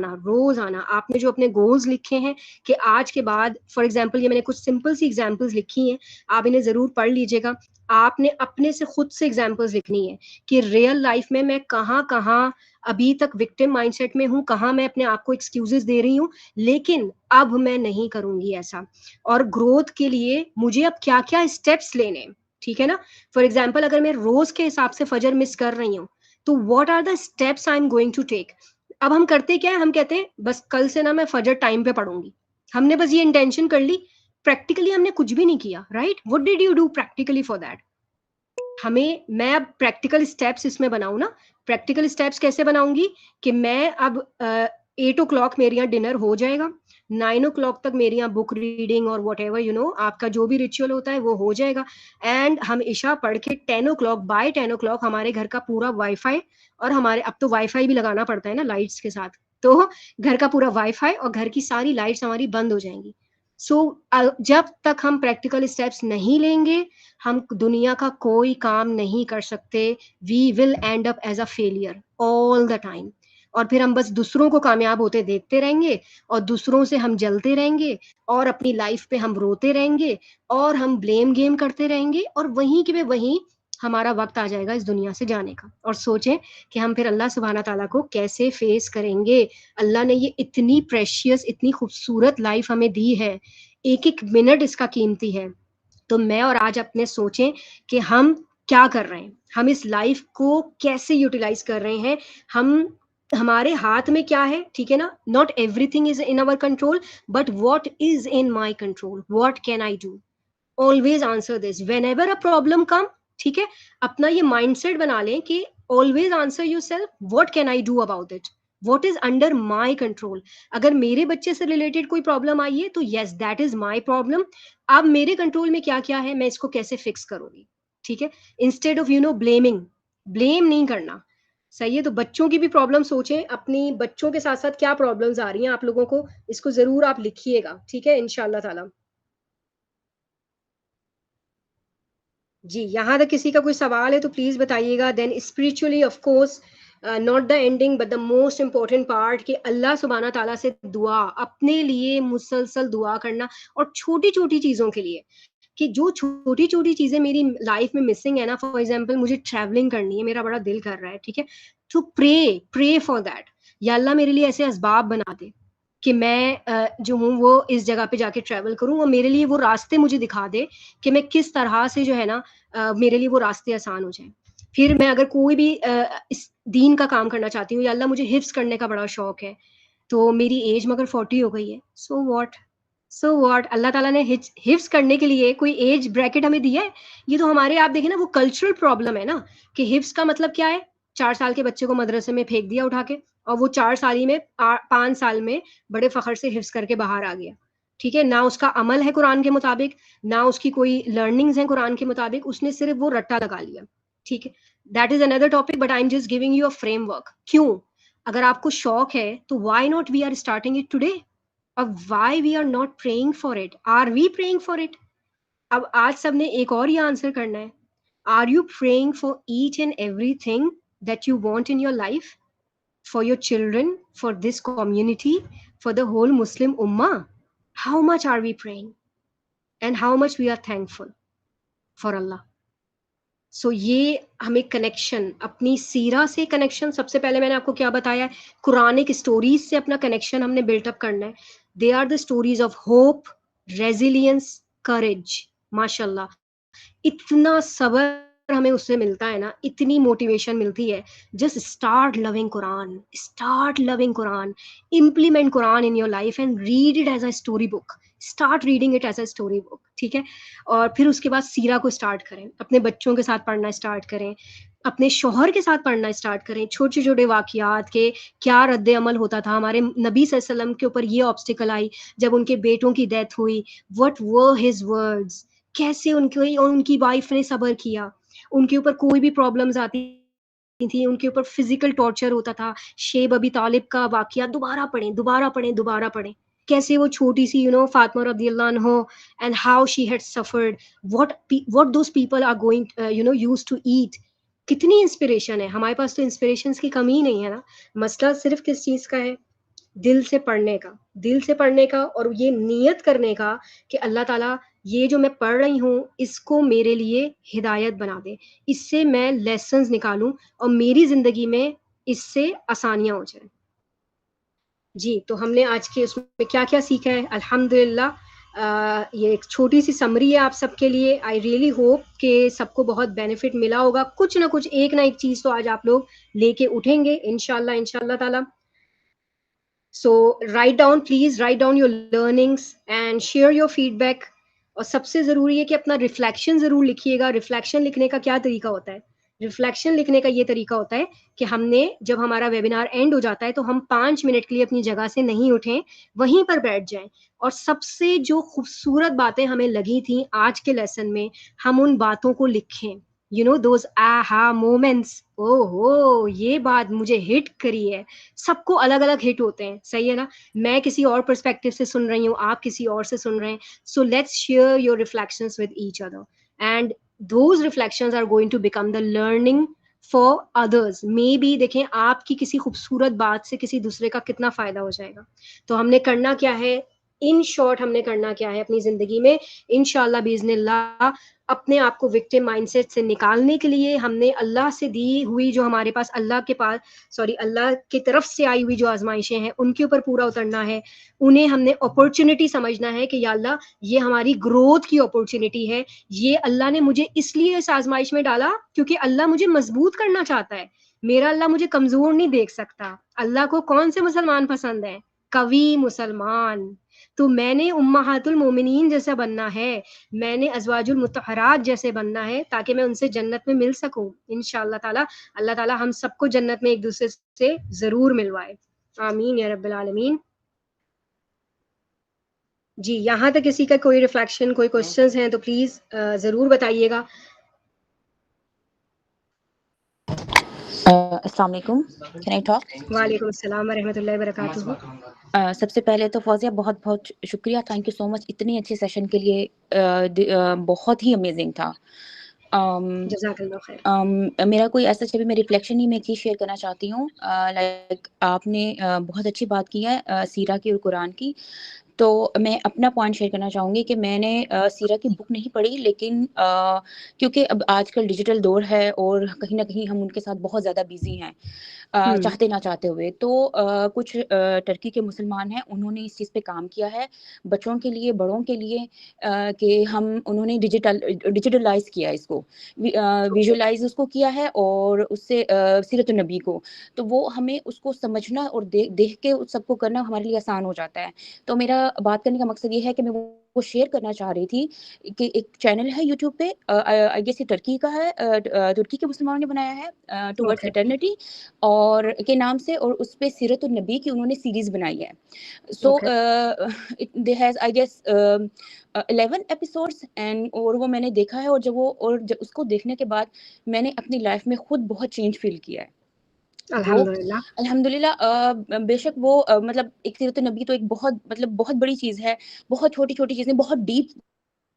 Speaker 3: आना आपने जो अपने गोल्स लिखे हैं कि आज के बाद, फॉर एग्जांपल ये मैंने कुछ सिंपल सी एग्जांपल्स लिखी हैं, आप इन्हें जरूर पढ़ लीजिएगा। आपने अपने से खुद से एग्जांपल्स लिखनी है कि रियल लाइफ में मैं कहाँ अभी तक विक्टिम माइंडसेट में हूँ, कहाँ मैं अपने आप को एक्सक्यूजेस दे रही हूँ, लेकिन अब मैं नहीं करूंगी ऐसा। और ग्रोथ के लिए मुझे अब क्या क्या स्टेप्स लेने हैं, ठीक है ना। फॉर एग्जाम्पल अगर मैं रोज के हिसाब से फजर मिस कर रही हूँ, तो what are the steps I am going to take. अब हम करते क्या है, हम कहते हैं बस कल से ना मैं फजर टाइम पे पढ़ूंगी, हमने बस ये इंटेंशन कर ली, प्रैक्टिकली हमने कुछ भी नहीं किया, right. What did you do practically for that. मैं अब प्रैक्टिकल स्टेप्स इसमें बनाऊं ना। प्रैक्टिकल स्टेप्स कैसे बनाऊंगी कि मैं अब 8 o'clock मेरे यहाँ डिनर हो जाएगा, 9 o'clock तक मेरे यहाँ बुक रीडिंग और वट एवर आपका जो भी रिचुअल होता है वो हो जाएगा। एंड हम इशा पढ़ के 10 o'clock, बाय 10 o'clock हमारे घर का पूरा वाईफाई, और हमारे अब तो वाईफाई भी लगाना पड़ता है ना लाइट्स के साथ, तो घर का पूरा वाईफाई और घर की सारी लाइट्स हमारी बंद हो जाएंगी। जब तक हम प्रैक्टिकल स्टेप्स नहीं लेंगे, हम दुनिया का कोई काम नहीं कर सकते। We will end up as a failure all the time. और फिर हम बस दूसरों को कामयाब होते देखते रहेंगे, और दूसरों से हम जलते रहेंगे, और अपनी लाइफ पे हम रोते रहेंगे, और हम ब्लेम गेम करते रहेंगे, और वहीं के वहीं हमारा वक्त आ जाएगा इस दुनिया से जाने का। और सोचें कि हम फिर अल्लाह सुब्हाना ताला को कैसे फेस करेंगे। अल्लाह ने ये इतनी प्रेशियस, इतनी खूबसूरत लाइफ हमें दी है, एक एक मिनट इसका कीमती है। तो मैं और आज अपने सोचें कि हम क्या कर रहे हैं, हम इस लाइफ को कैसे यूटिलाइज कर रहे हैं, हमारे हाथ में क्या है, ठीक है ना। Not everything is in our control, but what is in my control, what can I do. Always answer this whenever a problem come, ठीक है। अपना ये माइंडसेट बना लें कि always answer yourself, what can I do about it, what is under my control. अगर मेरे बच्चे से रिलेटेड कोई प्रॉब्लम आई है तो yes that is my problem, अब मेरे कंट्रोल में क्या क्या है, मैं इसको कैसे फिक्स करूंगी, ठीक है। इंस्टेड ऑफ ब्लेमिंग, ब्लेम नहीं करना, सही है। तो बच्चों की भी प्रॉब्लम सोचें, अपनी बच्चों के साथ साथ क्या प्रॉब्लम्स आ रही हैं आप लोगों को, इसको जरूर आप लिखिएगा, ठीक है, इंशाल्लाह ताला। जी, यहाँ तक किसी का कोई सवाल है तो प्लीज बताइएगा। Then spiritually of course, not the ending but the most important part, कि अल्लाह सुब्हाना ताला से दुआ, अपने लिए मुसलसल दुआ करना, और छोटी छोटी चीजों के लिए, कि जो छोटी छोटी चीजें मेरी लाइफ में मिसिंग है ना, फॉर एग्जाम्पल मुझे ट्रैवलिंग करनी है, मेरा बड़ा दिल कर रहा है, ठीक है, तो प्रे फॉर दैट, या अल्लाह मेरे लिए ऐसे असबाब बना दे कि मैं जो हूँ वो इस जगह पे जाके ट्रैवल करूँ, और मेरे लिए वो रास्ते मुझे दिखा दे कि मैं किस तरह से जो है ना मेरे लिए वो रास्ते आसान हो जाए। फिर मैं अगर कोई भी इस दीन का काम करना चाहती हूँ, या अल्लाह मुझे हिफ्स करने का बड़ा शौक है, तो मेरी एज मगर 40 हो गई है, सो व्हाट, अल्लाह ताला ने हिफ्स करने के लिए कोई एज ब्रैकेट हमें दिया है। ये तो हमारे, आप देखें ना, वो कल्चरल प्रॉब्लम है ना, कि हिफ्स का मतलब क्या है, 4 साल के बच्चे को मदरसे में फेंक दिया उठा के, और वो 4 साल ही में 5 साल में बड़े फखर से हिफ्स करके बाहर आ गया, ठीक है ना। उसका अमल है कुरान के मुताबिक, ना उसकी कोई लर्निंग्स हैं कुरान के मुताबिक, उसने सिर्फ वो रट्टा लगा लिया, ठीक है। That is another topic, but I am just giving you a framework. क्यों, अगर आपको शौक है तो why not we are starting it today, और why we are not praying for it, are we praying for it. अब आज सबने एक और ही आंसर करना है, are you praying for each and everything that you want in your life, for your children, for this community, for the whole Muslim Ummah? How much are we praying? And how much we are thankful for Allah? So ये हमें connection, अपनी सीरा से connection, सबसे पहले मैंने आपको क्या बताया, कुरानिक स्टोरीज से अपना कनेक्शन हमने बिल्टअप करना है। They are the stories of hope, resilience, courage. माशाल्लाह, इतना सबर हमें उससे मिलता है ना, इतनी मोटिवेशन मिलती है। Just start loving Quran, start loving Quran, implement Quran in your life and read it as a story book, start reading it as a story book, ठीक है। और फिर उसके बाद सीरा को स्टार्ट करें, अपने बच्चों के साथ पढ़ना स्टार्ट करें, अपने शौहर के साथ पढ़ना स्टार्ट करें, छोटे छोटे वाकयात के क्या रद्द अमल होता था, हमारे नबी सल्लल्लाहु अलैहि वसल्लम के ऊपर ये ऑब्स्टिकल आई जब उनके बेटों की डेथ हुई, व्हाट वर हिज वर्ड्स, कैसे उनकी वाइफ ने सबर किया, उनके ऊपर कोई भी प्रॉब्लम्स आती थी, उनके ऊपर फिजिकल टॉर्चर होता था। शेब अबी तालिब का वाकया दोबारा पढ़ें, दोबारा पढ़ें, दोबारा पढ़ें, कैसे वो छोटी सी फातिमा रज़ियल्लाहु अन्हा and how she had suffered, what those people are going used to eat. कितनी इंस्पिरेशन है हमारे पास, तो इंस्पिरेशंस की कमी ही नहीं है ना। मसला सिर्फ किस चीज़ का है, दिल से पढ़ने का, दिल से पढ़ने का, और ये नियत करने का कि अल्लाह ताला ये जो मैं पढ़ रही हूँ इसको मेरे लिए हिदायत बना दे, इससे मैं लेसन्स निकालूं और मेरी ज़िंदगी में इससे आसानियाँ हो जाए। जी, तो हमने आज के उसमें क्या-क्या सीखा है अल्हम्दुलिल्लाह। ये एक छोटी सी समरी है आप सबके लिए। आई रियली होप कि सबको बहुत बेनिफिट मिला होगा। कुछ ना कुछ, एक ना एक चीज़ तो आज आप लोग लेके उठेंगे इंशाल्लाह ताला। So please write down your learnings and share your feedback. और सबसे ज़रूरी है कि अपना रिफ्लेक्शन ज़रूर लिखिएगा। रिफ्लेक्शन लिखने का क्या तरीका होता है? रिफ्लेक्शन लिखने का ये तरीका होता है कि हमने, जब हमारा वेबिनार एंड हो जाता है तो हम 5 मिनट के लिए अपनी जगह से नहीं उठें, वहीं पर बैठ जाएँ और सबसे जो खूबसूरत बातें हमें लगी थी आज के लेसन में, हम उन बातों को लिखें। दोज़ आहा मोमेंट्स, ओहो! ये बात मुझे हिट करी है। सबको अलग-अलग हिट होते हैं, सही है ना? मैं किसी और पर्सपेक्टिव से सुन रही हूँ, आप किसी और से सुन रहे हैं। So let's share your reflections with each other and those reflections are going to become the learning for others. Maybe देखें आपकी किसी खूबसूरत बात से किसी दूसरे का कितना फ़ायदा हो जाएगा। तो हमने करना क्या है? इन शॉर्ट हमने करना क्या है अपनी ज़िंदगी में? इंशाअल्लाह बिइज़्निल्लाह अपने आप को विक्टिम माइंडसेट से निकालने के लिए हमने अल्लाह से दी हुई, जो हमारे पास अल्लाह की तरफ से आई हुई जो आज़माइशें हैं, उनके ऊपर पूरा उतरना है। उन्हें हमने अपॉर्च्युनिटी समझना है कि या अल्लाह, ये हमारी ग्रोथ की अपॉर्च्युनिटी है। ये अल्लाह ने मुझे इसलिए इस आज़माइश में डाला क्योंकि अल्लाह मुझे मज़बूत करना चाहता है। मेरा अल्लाह मुझे कमज़ोर नहीं देख सकता। अल्लाह को कौन से मुसलमान पसंद हैं? कवी मुसलमान। तो मैंने उम्महातुल मोमिनीन जैसा बनना है, मैंने अज़वाजुल मुत्तहरात जैसे बनना है, ताकि मैं उनसे जन्नत में मिल सकूँ इंशाअल्लाह ताला। अल्लाह ताला हम सबको जन्नत में एक दूसरे से ज़रूर मिलवाए। आमीन या रब्बिल आलमीन। जी, यहाँ तक किसी का कोई रिफ्लेक्शन, कोई क्वेश्चंस हैं तो प्लीज़ ज़रूर बताइएगा।
Speaker 5: अस्सलाम वालेकुम, कैन आई टॉक?
Speaker 3: वालेकुम अस्सलाम व रहमतुल्लाहि व बरकातुहू।
Speaker 5: सबसे पहले तो फौजिया बहुत-बहुत शुक्रिया, थैंक यू सो मच इतनी अच्छी सेशन के लिए। बहुत ही अमेजिंग था।
Speaker 3: जज़ाकल्लाह खैर।
Speaker 5: मेरा कोई ऐसा छवि में रिफ्लेक्शन ही मैं एक चीज़ शेयर करना चाहती हूँ। लाइक आपने बहुत अच्छी बात की है सीरा की और कुरान की। तो मैं अपना पॉइंट शेयर करना चाहूँगी कि मैंने सीरा की बुक नहीं पढ़ी, लेकिन क्योंकि अब आजकल डिजिटल दौर है और कहीं न कहीं हम उनके साथ बहुत ज़्यादा बिज़ी हैं, चाहते ना चाहते हुए। तो कुछ टर्की के मुसलमान हैं, उन्होंने इस चीज़ पे काम किया है, बच्चों के लिए, बड़ों के लिए, कि उन्होंने डिजिटलाइज़ किया इसको, विजुअलाइज़ उसको किया है और उससे सीरत नबी को। तो वो हमें उसको समझना और देख के उस सबको करना हमारे लिए आसान हो जाता है। तो मेरा बात करने का मकसद ये है कि मैं वो शेयर करना चाह रही थी कि एक चैनल है यूट्यूब पे, आई गेस ये टर्की का है, तुर्की के मुसलमानों ने बनाया है, टुवर्ड्स
Speaker 3: ओके,
Speaker 5: इटर्निटी और के नाम से, और उस पे सीरत नबी की उन्होंने सीरीज़ बनाई है। So
Speaker 3: okay,
Speaker 5: they has I guess 11 episodes and, और वो मैंने देखा है, और जब उसको देखने के बाद मैंने अपनी लाइफ में खुद बहुत चेंज फील किया है। वो
Speaker 3: अल्हम्दुलिल्लाह।
Speaker 5: अल्हम्दुलिल्लाह, बेशक वो मतलब एक सीरत नबी तो एक बहुत बड़ी चीज़ है, बहुत छोटी-छोटी चीज़ें, बहुत डीप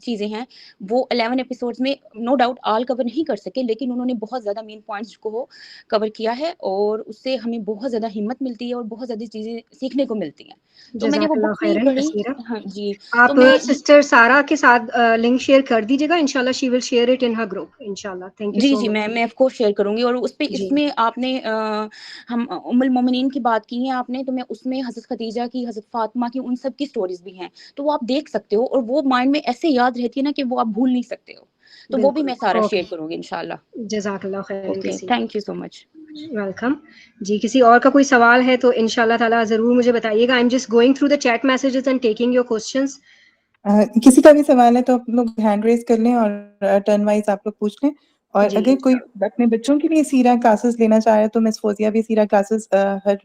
Speaker 5: चीज़ें हैं। वो 11 एपिसोड्स में नो डाउट ऑल कवर नहीं कर सके, लेकिन उन्होंने बहुत ज़्यादा मेन पॉइंट्स को कवर किया है, और उससे हमें बहुत ज़्यादा हिम्मत मिलती है और बहुत ज़्यादा चीज़ें सीखने को मिलती हैं। तो मैंने वो
Speaker 3: जज़ाकल्लाह
Speaker 5: बुक नहीं
Speaker 3: खैरन
Speaker 5: पढ़ी।
Speaker 3: कसीरा।
Speaker 5: हाँ जी, तो
Speaker 3: आप
Speaker 5: मैं
Speaker 3: सिस्टर सारा के साथ लिंक शेयर कर दीजिएगा। इंशाल्लाह she will share it in her group इंशाल्लाह। थैंक यू
Speaker 5: जी,
Speaker 3: सो
Speaker 5: जी,
Speaker 3: मच।
Speaker 5: मैं ऑफ़ कोर्स शेयर करूँगी, और उसपे
Speaker 3: जी,
Speaker 5: इसमें आपने हम उम्मुल मोमिनीन की बात की है आपने, तो मैं उसमें हज़रत खदीजा की, हज़रत फ़ातिमा की, उन सब की स्टोरीज़ भी हैं। तो वो आप देख सकते हो, और वो माइंड में ऐसे याद रहती है ना कि वो आप भूल नहीं सकते हो। तो वो भी
Speaker 3: बिल्कुल।
Speaker 5: मैं सारा
Speaker 3: ओके,
Speaker 5: शेयर करूँगी इंशाअल्लाह।
Speaker 3: जज़ाकल्लाह खैरन
Speaker 5: ओके,
Speaker 3: कसीरा।
Speaker 5: Thank you so much.
Speaker 3: Welcome. जी, किसी और का कोई सवाल है तो इंशाल्लाह ताला ज़रूर मुझे बताइएगा। आई am just going through the chat messages and taking your questions.
Speaker 1: किसी का भी सवाल है तो आप लोग हैंड रेज़ कर लें और टर्न वाइज़ आप लोग पूछ लें। और
Speaker 3: जी,
Speaker 1: अगर कोई अपने बच्चों के लिए सीरा क्लासेस लेना चाह रहा है तो मिस फ़ौज़िया भी सीरा क्लासेस हर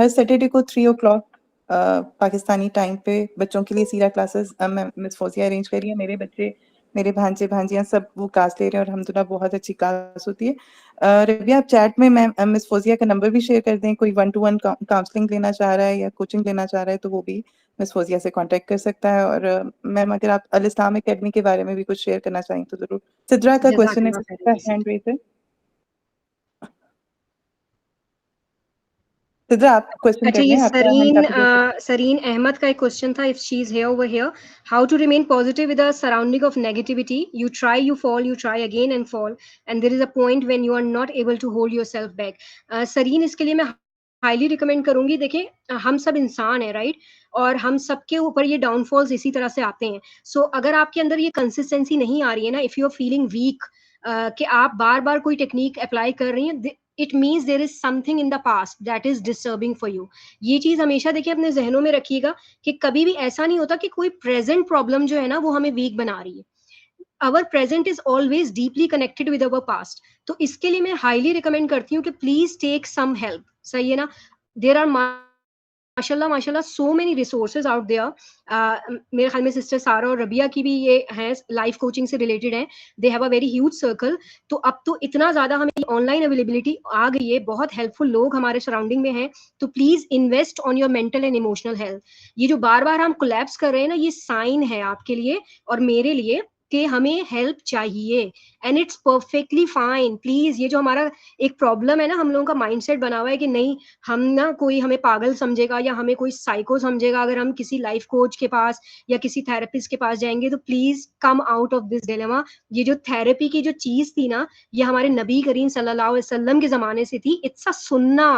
Speaker 1: सैटरडे को 3 पाकिस्तानी टाइम पे बच्चों के लिए सीरा क्लासेस मिस फ़ौज़िया अरेंज कर रही है। मेरे बच्चे मेरे भांजे भांजियां सब वो क्लास ले रहे हैं और अल्हम्दुलिल्लाह बहुत अच्छी क्लास होती है। रबिया, आप चैट में मिस फौजिया का नंबर भी शेयर कर दें, कोई 1-to-1 काउंसलिंग लेना चाह रहा है या कोचिंग लेना चाह रहा है तो वो भी मिस फौजिया से कांटेक्ट कर सकता है। और मैम, अगर आप अल इस्लाम एकेडमी के बारे में भी कुछ शेयर करना चाहें तो जरूर। सिद्रा का क्वेश्चन है,
Speaker 3: जज़ाकल्लाह खैरन जी।
Speaker 1: हैंड रेज है। सिद्रा, आप क्वेश्चन
Speaker 3: अच्छा,
Speaker 1: कर
Speaker 3: ये
Speaker 1: लें, आपका हैंड काफी देर से।
Speaker 3: सरीन अहमद का एक क्वेश्चन था, if she is here over here, how to remain positive with a surrounding of negativity, you try, you fall, you try again and fall, and there is a point when you are not able to hold yourself back. Sareen, इसके लिए मैं highly recommend करूंगी। देखिए, हम सब इंसान है, right, और हम सबके ऊपर ये डाउनफॉल्स इसी तरह से आते हैं। सो अगर आपके अंदर ये कंसिस्टेंसी नहीं आ रही है ना, if you are feeling weak, कि आप बार बार कोई टेक्निक अप्लाई कर रही हैं, it means there is something in the past that is disturbing for you. ये चीज हमेशा देखिए अपने जहनों में रखिएगा कि कभी भी ऐसा नहीं होता कि कोई प्रेजेंट प्रॉब्लम जो है ना वो हमें वीक बना रही है। Our present is always deeply connected with our past. तो इसके लिए मैं हाईली रिकमेंड करती हूँ कि प्लीज टेक सम हेल्प। सही है ना? देर आर माशाल्लाह so many resources out there. मेरे ख्याल में सिस्टर सारा और रबिया की भी ये हैं, लाइफ कोचिंग से रिलेटेड हैं। They have a very huge circle. तो अब तो इतना ज्यादा हमें ऑनलाइन अवेलेबिलिटी आ गई है, बहुत हेल्पफुल लोग हमारे सराउंडिंग में हैं। तो please invest on your mental and emotional health. ये जो बार बार हम कोलैप्स कर रहे हैं ना, ये साइन है आपके लिए और मेरे लिए कि हमें हेल्प चाहिए, and it's perfectly fine. Please, ये जो हमारा एक प्रॉब्लम है ना, हम लोगों का माइंडसेट बना हुआ है कि नहीं, हम ना, कोई हमें पागल समझेगा या हमें कोई साइको समझेगा अगर हम किसी लाइफ कोच के पास या किसी थेरेपिस्ट के पास जाएंगे। तो please come out of this dilemma. ये जो थेरेपी की जो चीज थी ना, ये हमारे नबी करीम सल्लल्लाहु अलैहि वसल्लम के जमाने से थी। इट्स अ सुन्ना,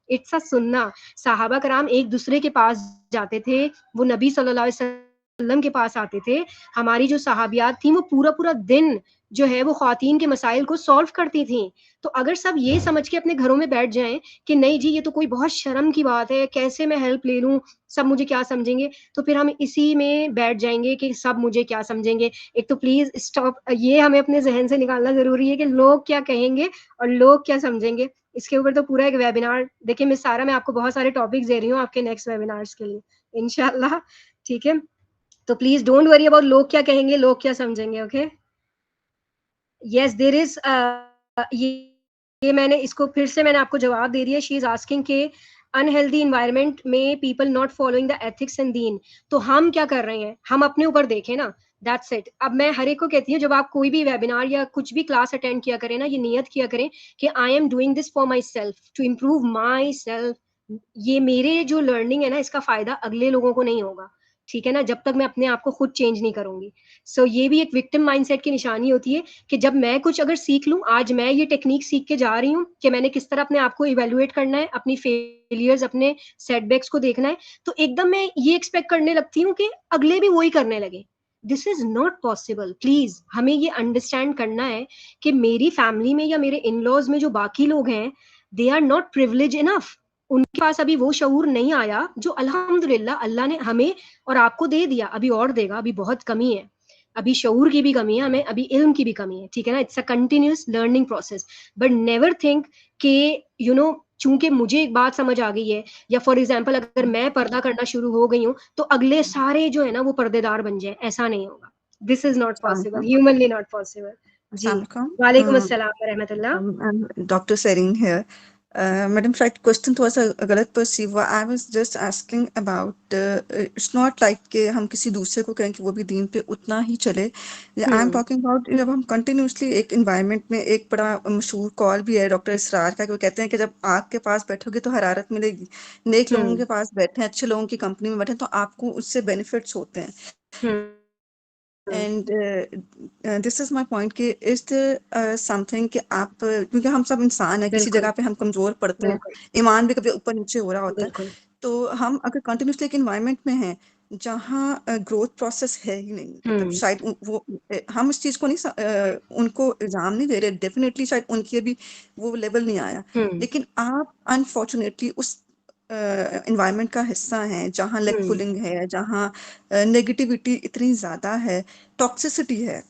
Speaker 3: इट्स अ सुन्ना। साहबा कराम एक दूसरे के पास जाते थे, वो नबी सल्लल्लाहु अलैहि वसल्लम के पास आते थे। हमारी जो सहाबियात थी वो पूरा पूरा दिन जो है वो ख्वातीन के मसाइल को सॉल्व करती थी। तो अगर सब ये समझ के अपने घरों में बैठ जाएं कि नहीं जी, ये तो कोई बहुत शर्म की बात है, कैसे मैं हेल्प ले लूं, सब मुझे क्या समझेंगे, तो फिर हम इसी में बैठ जाएंगे कि सब मुझे क्या समझेंगे। एक तो प्लीज स्टॉप, ये हमें अपने जहन से निकालना जरूरी है कि लोग क्या कहेंगे और लोग क्या समझेंगे। इसके ऊपर तो पूरा एक वेबिनार, देखिए मिस सारा, मैं आपको बहुत सारे टॉपिक्स दे रही हूँ आपके नेक्स्ट वेबिनार्स के लिए इंशाल्लाह। ठीक है, तो प्लीज डोंट वरी अबाउट लोग क्या कहेंगे, लोग क्या समझेंगे। ओके, यस, देयर इज ये मैंने इसको फिर से मैंने आपको जवाब दे दिया। शी इज आस्किंग के अनहेल्दी इन्वायरमेंट में people not following the ethics and दीन। तो हम क्या कर रहे हैं, हम अपने ऊपर देखें ना, दैट्स इट। अब मैं हर एक को कहती हूँ, जब आप कोई भी वेबिनार या कुछ भी क्लास अटेंड किया करें ना, ये नियत किया करें कि I am doing this for myself, to improve myself. ये मेरे जो लर्निंग है ना, इसका फायदा अगले लोगों को नहीं होगा, ठीक है ना, जब तक मैं अपने आप को खुद चेंज नहीं करूंगी। सो ये भी एक विक्टिम माइंडसेट की निशानी होती है कि जब मैं कुछ अगर सीख लूं, आज मैं ये टेक्निक सीख के जा रही हूँ कि मैंने किस तरह अपने आप को इवेल्युएट करना है, अपनी फेलियर्स, अपने सेटबैक्स को देखना है, तो एकदम मैं ये एक्सपेक्ट करने लगती हूँ कि अगले भी वही करने लगे। This is not possible. Please हमें ये अंडरस्टैंड करना है कि मेरी फैमिली में या मेरे इन लॉज में जो बाकी लोग हैं, they are not privilege enough. उनके पास अभी वो शऊर नहीं आया जो अल्हम्दुलिल्लाह अल्लाह ने हमें और आपको दे दिया, अभी और देगा, अभी बहुत कमी है, अभी शऊर की भी कमी है हमें, अभी इल्म की भी कमी है, ठीक है ना। It's a continuous learning process, but never think कि यू नो चूंकि मुझे एक बात समझ आ गई है, या फॉर एग्जाम्पल अगर मैं पर्दा करना शुरू हो गई हूँ तो अगले सारे जो है ना वो पर्देदार बन जाए, ऐसा नहीं होगा। This is not possible, humanly not possible. जी, वालेकुम अस्सलाम व रहमतुल्लाह।
Speaker 6: Doctor Sereen here. मैडम, शायद क्वेश्चन थोड़ा सा गलत परसीव हुआ। I was just asking about, it's not like कि हम किसी दूसरे को कहें कि वो भी दीन पे उतना ही चले। आई एम टॉकिंग अबाउट जब हम कंटिन्यूसली एक इन्वायरमेंट में, एक बड़ा मशहूर कॉल भी है डॉक्टर इसरार का, वो कहते हैं कि जब आग के पास बैठोगे तो हरारत मिलेगी, नेक लोगों के पास बैठे, अच्छे लोगों की कंपनी में बैठे तो आपको उससे बेनिफिट्स होते हैं। And this is my point कि इज समथिंग कि आप, क्योंकि हम सब इंसान है, किसी जगह पे हम कमजोर पड़ते हैं, ईमान भी कभी ऊपर नीचे हो रहा होता है, तो हम अगर कंटिन्यूसली एक इन्वायरमेंट में हैं जहाँ ग्रोथ प्रोसेस है ही नहीं, मतलब शायद वो हम इस चीज को नहीं, उनको इल्जाम नहीं दे रहे, डेफिनेटली शायद उनके भी वो लेवल नहीं आया, लेकिन आप अनफॉर्चुनेटली उस एनवायरनमेंट का हिस्सा है जहाँ लेग पुलिंग है, जहाँ नेगेटिविटी इतनी ज्यादा है, टॉक्सिसिटी है,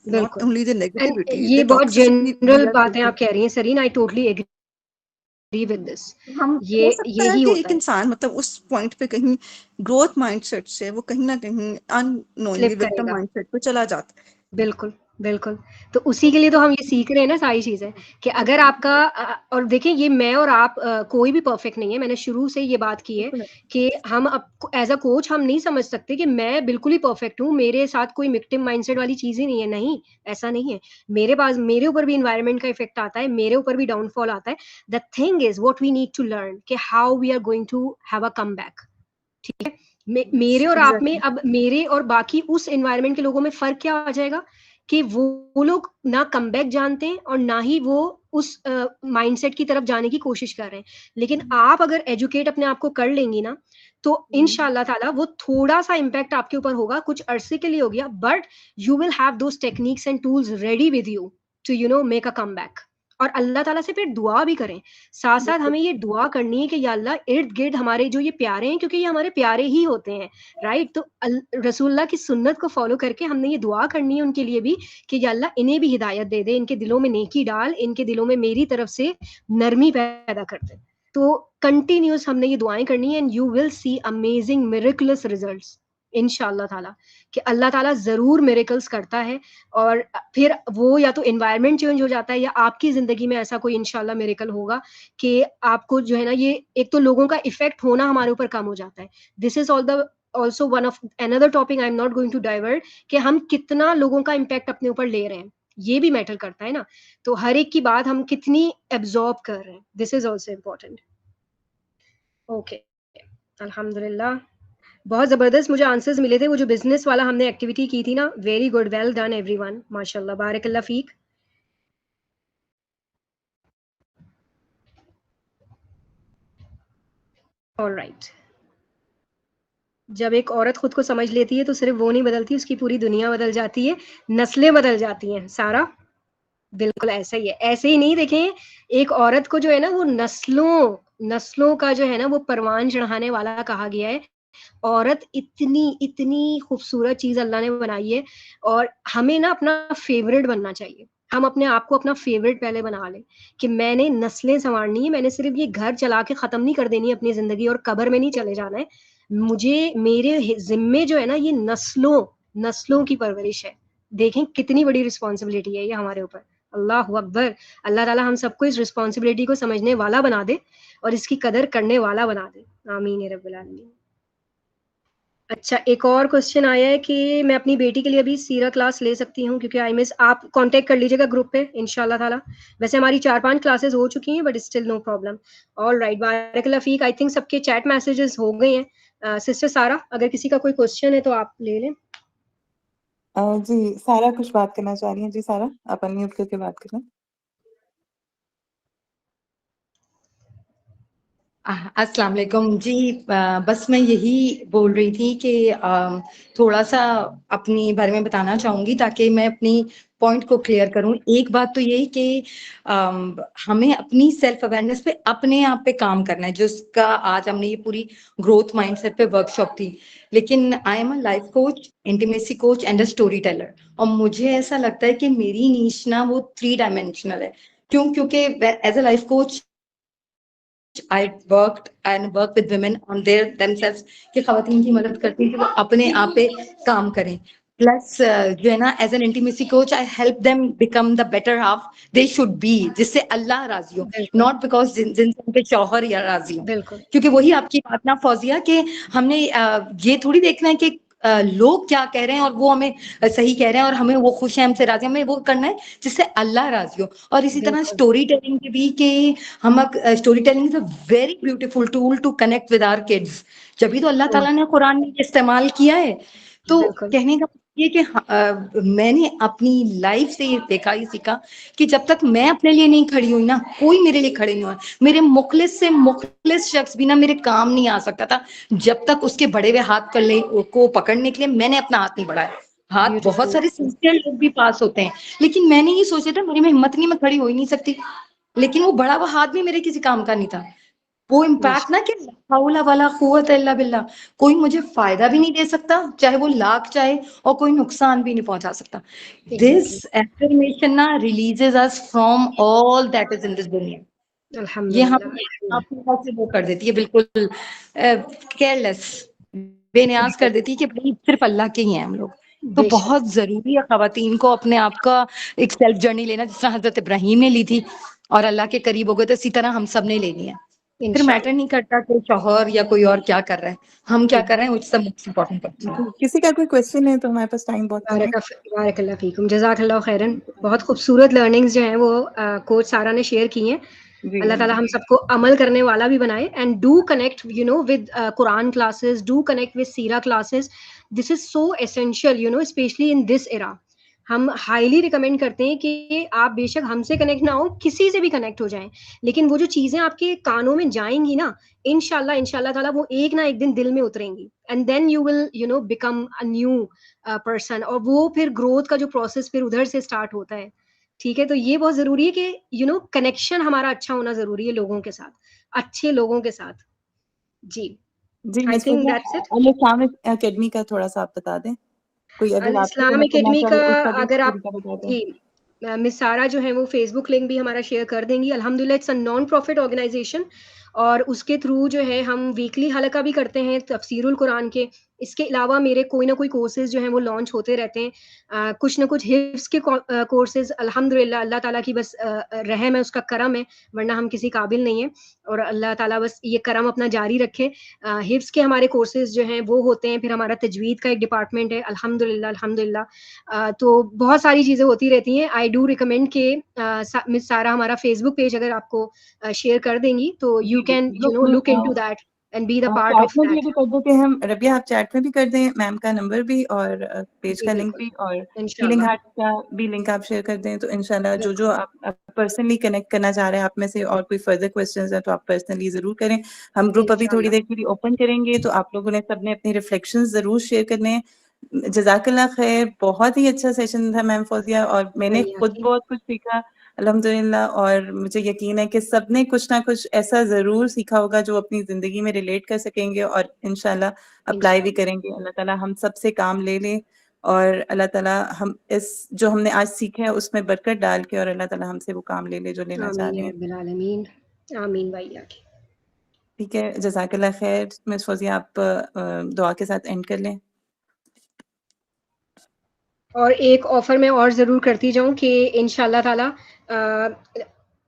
Speaker 6: नॉट ओनली द नेगेटिविटी,
Speaker 3: ये
Speaker 6: द
Speaker 3: बहुत
Speaker 6: टॉक्सिसिटी
Speaker 3: जनरल बातें आप कह रही हैं Sareen, I totally agree with this.
Speaker 6: हम
Speaker 3: ये
Speaker 6: हो सकता है
Speaker 3: यही
Speaker 6: कि
Speaker 3: होता
Speaker 6: एक
Speaker 3: है,
Speaker 6: इंसान मतलब उस पॉइंट पे कहीं ग्रोथ माइंडसेट से वो कहीं ना कहीं अननोइंगली
Speaker 3: स्लिप
Speaker 6: विक्टिम
Speaker 3: करेगा।
Speaker 6: माइंडसेट पे चला जाता है,
Speaker 3: बिल्कुल, बिल्कुल। तो उसी के लिए तो हम ये सीख रहे हैं ना सारी चीज़ें कि अगर आपका और देखिए ये मैं और आप कोई भी परफेक्ट नहीं है। मैंने शुरू से ये बात की है कि हम अब एज़ अ कोच हम नहीं समझ सकते कि मैं बिल्कुल ही परफेक्ट हूँ, मेरे साथ कोई विक्टिम माइंडसेट वाली चीज़ ही नहीं है, नहीं, ऐसा नहीं है। मेरे ऊपर भी एनवायरनमेंट का इफ़ेक्ट आता है, मेरे ऊपर भी डाउनफॉल आता है। The thing is what we need to learn कि how we are going to have a comeback. ठीक है? मेरे और आप में अब मेरे और बाकी उस एनवायरनमेंट के लोगों में फ़र्क क्या आ जाएगा कि वो लोग ना कमबैक जानते हैं और ना ही वो उस माइंडसेट की तरफ जाने की कोशिश कर रहे हैं। लेकिन आप अगर एजुकेट अपने आप को कर लेंगी ना, तो इंशाअल्लाह ताला वो थोड़ा-सा इम्पैक्ट आपके ऊपर होगा, कुछ अरसे के लिए हो गया, but you will have those techniques and tools ready with you to make a comeback. और अल्लाह ताला से फिर दुआ भी करें। साथ-साथ हमें ये दुआ करनी है कि या अल्लाह इर्द-गिर्द हमारे जो ये प्यारे हैं, क्योंकि ये हमारे प्यारे ही होते हैं, राइट? तो रसूलुल्लाह की सुन्नत को फ़ॉलो करके हमने ये दुआ करनी है उनके लिए भी कि या अल्लाह इन्हें भी हिदायत दे दे, इनके दिलों में नेकी डाल, इनके दिलों में मेरी तरफ से नरमी पैदा कर दे। तो कंटिन्यूअस हमने ये दुआएँ करनी है and you will see amazing miraculous results इंशाअल्लाह ताला कि अल्लाह ताला ज़रूर मिरेकल्स करता है और फिर वो या तो एनवायरनमेंट चेंज हो जाता है या आपकी ज़िंदगी में ऐसा कोई इंशाअल्लाह मिरेकल होगा कि आपको जो है ना ये एक तो लोगों का इफ़ेक्ट होना हमारे ऊपर कम हो जाता है। This is all the also one of another topic I am not going to divert कि हम कितना लोगों का इम्पैक्ट अपने ऊपर ले रहे हैं, ये भी मैटर करता है ना। तो हर एक की बात हम कितनी एब्ज़ॉर्ब कर रहे हैं, this is also important. Okay, अल्हम्दुलिल्लाह। बहुत ज़बरदस्त मुझे आंसर्स मिले थे, वो जो बिज़नेस वाला हमने एक्टिविटी की थी ना, very good, well done everyone, माशाल्लाह, बारकल्लाह फ़ीक। ऑलराइट। जब एक औरत खुद को समझ लेती है तो सिर्फ़ वो नहीं बदलती, उसकी पूरी दुनिया बदल जाती है, नस्लें बदल जाती हैं। सारा? बिल्कुल ऐसा ही है। ऐसे ही नहीं देखें, एक औरत को जो है ना वो नस्लों नस्लों का जो है ना वो परवान चढ़ाने वाला कहा गया है। औरत इतनी इतनी खूबसूरत चीज़ अल्लाह ने बनाई है और हमें ना अपना फ़ेवरेट बनना चाहिए। हम अपने आप को अपना फ़ेवरेट पहले बना लें कि मैंने नस्लें सँवारनी है, मैंने सिर्फ़ ये घर चला के ख़त्म नहीं कर देनी है अपनी ज़िंदगी और कब्र में नहीं चले जाना है। मुझे मेरे ज़िम्मे जो है ना ये नस्लों नस्लों की परवरिश है। देखें कितनी बड़ी रिस्पॉन्सिबिलिटी है ये हमारे ऊपर। अल्लाहू अकबर! अल्लाह ताला हम सबको इस रिस्पॉन्सिबिलिटी को समझने वाला बना दे और इसकी कदर करने वाला बना दे। आमीन या रब्बिल आलमीन। अच्छा, एक और क्वेश्चन आया है कि मैं अपनी बेटी के लिए अभी सीरा क्लास ले सकती हूँ क्योंकि आई मिस आप कांटेक्ट कर लीजिएगा ग्रुप पे इंशाल्लाह ताला। वैसे हमारी 4-5 क्लासेस हो चुकी हैं but still no problem. Alright, बारकल्लाह फ़ीक। आई थिंक सबके चैट मैसेजेस हो गए हैं। सिस्टर सारा, अगर किसी का कोई क्वेश्चन है तो आप ले लें।
Speaker 1: जी, सारा कुछ बात करना चाह रही हैं। जी सारा, आप अनम्यूट करके बात करें।
Speaker 7: अस्सलाम वालेकुम जी। बस मैं यही बोल रही थी कि थोड़ा-सा अपने बारे में बताना चाहूँगी ताकि मैं अपनी पॉइंट को क्लियर करूँ। एक बात तो यही कि हमें अपनी सेल्फ अवेयरनेस पे अपने आप पे काम करना है, जिसका आज हमने ये पूरी ग्रोथ माइंडसेट पे वर्कशॉप थी। लेकिन I am a life coach, intimacy coach and a story teller और मुझे ऐसा लगता है कि मेरी नीश ना वो 3 डायमेंशनल है। क्यों? क्योंकि as a life coach I worked and work with women on their themselves कि ख़वातीन की मदद करती हैं कि वो अपने आप पे काम करें। प्लस जो है ना as an intimacy coach I help them become the better half they should be, जिससे अल्लाह राजी हो,
Speaker 3: बिल्कुल,
Speaker 7: नॉट बिकॉज जिनसे उनके शौहर या राजी हो।
Speaker 3: बिल्कुल।
Speaker 7: क्योंकि वही आपकी बात ना फौजिया कि हमने ये थोड़ी देखना है कि लोग क्या कह रहे हैं और वो हमें सही कह रहे हैं और हमें वो खुश है, हमसे राजी, हमें वो करना है जिससे अल्लाह राजी हो। और इसी तरह
Speaker 3: बिल्कुल,
Speaker 7: स्टोरी टेलिंग के भी कि हम story telling is a very beautiful tool to connect with our kids. जब भी तो अल्लाह ताला ने कुरान में ये इस्तेमाल किया है। तो
Speaker 3: बिल्कुल,
Speaker 7: कहने का ये कि मैंने अपनी लाइफ से ये देखा, ये सीखा कि जब तक मैं अपने लिए नहीं खड़ी हुई ना, कोई मेरे लिए खड़े नहीं हुआ। मेरे मुखलिस से मुखलिस शख्स भी ना मेरे काम नहीं आ सकता था जब तक उसके बड़े हुए हाथ को पकड़ने के लिए मैंने अपना हाथ नहीं बढ़ाया। हाथ बहुत
Speaker 3: ब्यूटीफुल।
Speaker 7: सारे सिंसियर लोग भी पास होते हैं, लेकिन मैंने ये सोचा था मेरी में हिम्मत नहीं, मैं खड़ी हो ही नहीं सकती। लेकिन वो बड़ा हुआ हाथ भी मेरे किसी काम का नहीं था। वो इम्पैक्ट ना कि ला हौला वला कुव्वत इल्ला बिल्लाह, कोई मुझे फायदा भी नहीं दे सकता, चाहे वो लाख चाहे, और कोई नुकसान भी नहीं पहुंचा सकता। दिस
Speaker 3: एग्ज़ैक्टली,
Speaker 7: एफर्मेशन ना releases us from all that is in this दुनिया। ये हम
Speaker 3: अल्हम्दुलिल्लाह।
Speaker 7: अपने से वो कर देती है, बिल्कुल केयरलेस, बेनियाज कर देती है कि भाई सिर्फ अल्लाह के ही हैं हम लोग। तो
Speaker 3: बेशक
Speaker 7: बहुत जरूरी है खवातीन को अपने आप का एक सेल्फ जर्नी लेना, जिस तरह हजरत इब्राहिम ने ली थी और अल्लाह के करीब हो गए, तो इसी तरह हम सब ने लेनी है। फिर
Speaker 3: इंशाल्लाह।
Speaker 7: मैटर नहीं करता कि शौहर या कोई और क्या कर रहा है, हम क्या कर रहे हैं, उस सब मोस्ट इम्पोर्टेंट पड़ता है।
Speaker 1: किसी का कोई क्वेश्चन है तो हमारे पास टाइम बहुत कम है।
Speaker 3: बारकल्लाह फीकुम, जज़ाकल्लाह खैरन। बहुत खूबसूरत लर्निंग्स जो हैं वो कोच सारा ने शेयर की हैं।
Speaker 1: जी
Speaker 3: अल्लाह ताला हम सबको अमल करने वाला भी बनाए, and do connect you know with Quran classes, do connect with सीरा classes. This is so essential you know, especially in this era. हम हाईली रिकमेंड करते हैं कि आप बेशक हमसे कनेक्ट ना हो, किसी से भी कनेक्ट हो जाएं, लेकिन वो जो चीजें आपके कानों में जाएंगी ना, इंशाल्लाह इंशाल्लाह ताला वो एक ना एक दिन दिल में उतरेंगी, and then you will you know become a new person, और वो फिर ग्रोथ का जो प्रोसेस फिर उधर से स्टार्ट होता है। ठीक है, तो ये बहुत जरूरी है कि यू नो कनेक्शन हमारा अच्छा होना जरूरी है लोगों के साथ, अच्छे लोगों के साथ। जी,
Speaker 1: जी
Speaker 3: I
Speaker 1: miss
Speaker 3: think
Speaker 1: Fauzia,
Speaker 3: that's it.
Speaker 1: Al Islamic Academy का थोड़ा सा आप बता दें, कोई अगर
Speaker 3: अल
Speaker 1: आपसे
Speaker 3: इस्लाम
Speaker 1: कनेक्ट करना
Speaker 3: एकेडमी
Speaker 1: चाहे
Speaker 3: का
Speaker 1: उसका भी
Speaker 3: अगर आप
Speaker 1: तरीका बता दें।
Speaker 3: जी, मिस सारा जो है वो फेसबुक लिंक भी हमारा शेयर कर देंगी। अल्हम्दुलिल्लाह it's a non profit organisation, और उसके थ्रू जो है हम वीकली हलका भी करते हैं तफसीरुल कुरान के। इसके अलावा मेरे कोई ना कोई कोर्सेज जो हैं वो लॉन्च होते रहते हैं। कुछ ना कुछ हिफ्स के कोर्सेज, अल्हम्दुलिल्लाह अल्लाह ताला की बस रहम है, उसका करम है, वरना हम किसी काबिल नहीं है, और अल्लाह ताला बस ये करम अपना जारी रखे। हिफ्स के हमारे कोर्सेज जो हैं वो होते हैं, फिर हमारा तजवीद का एक डिपार्टमेंट है, अल्हम्दुलिल्लाह अल्हम्दुलिल्लाह। तो बहुत सारी चीज़ें होती रहती हैं। आई डू रिकमेंड के मिस सारा हमारा फेसबुक पेज अगर आपको शेयर कर देंगी तो यू
Speaker 1: जी
Speaker 3: can you know look into that and be the part
Speaker 1: chat
Speaker 3: of
Speaker 1: में भी
Speaker 3: दैट।
Speaker 1: अभी कर देते हैं हम, रबिया आप चैट में भी कर दें मैम का नंबर भी और पेज
Speaker 3: जी
Speaker 1: का लिंक
Speaker 3: बिल्कुल,
Speaker 1: भी, और हीलिंग
Speaker 3: इंशाल्लाह,
Speaker 1: हार्ट का भी लिंक आप शेयर कर दें, तो इंशाल्लाह जो
Speaker 3: बिल्कुल,
Speaker 1: जो आप पर्सनली कनेक्ट करना चाह रहे हैं आप में से, और कोई फर्दर क्वेश्चंस है तो आप पर्सनली जरूर करें। हम ग्रुप अभी थोड़ी
Speaker 3: इंशाल्लाह।
Speaker 1: देर के लिए ओपन करेंगे, तो आप लोगों ने सबने अपने रिफ्लेक्शंस जरूर शेयर करने हैं। जज़ाकल्लाह खैर, बहुत ही अच्छा सेशन था मैम फौजिया, और मैंने
Speaker 3: वही
Speaker 1: खुद
Speaker 3: आपकी
Speaker 1: बहुत कुछ सीखा अल्हम्दुलिल्लाह, और मुझे यकीन है कि सबने कुछ ना कुछ ऐसा ज़रूर सीखा होगा जो अपनी ज़िंदगी में रिलेट कर सकेंगे और इंशाल्लाह अप्लाई भी
Speaker 3: इंशाल्लाह,
Speaker 1: करेंगे। अल्लाह ताला हम सब से काम ले ले, और अल्लाह ताला हम इस जो हमने आज सीखा है उसमें बरकत डाल के, और अल्लाह ताला हमसे वो काम ले ले जो लेना चाह
Speaker 3: आमीन
Speaker 1: रहे
Speaker 3: या
Speaker 1: हैं।
Speaker 3: रब्बिल आलमीन, आमीन वैया की।
Speaker 1: ठीक है, जज़ाकल्लाह खैर। मिस फौजिया आप दुआ के साथ एंड कर लें।
Speaker 3: और एक ऑफर मैं और ज़रूर करती जाऊँ कि इंशाल्लाह ताला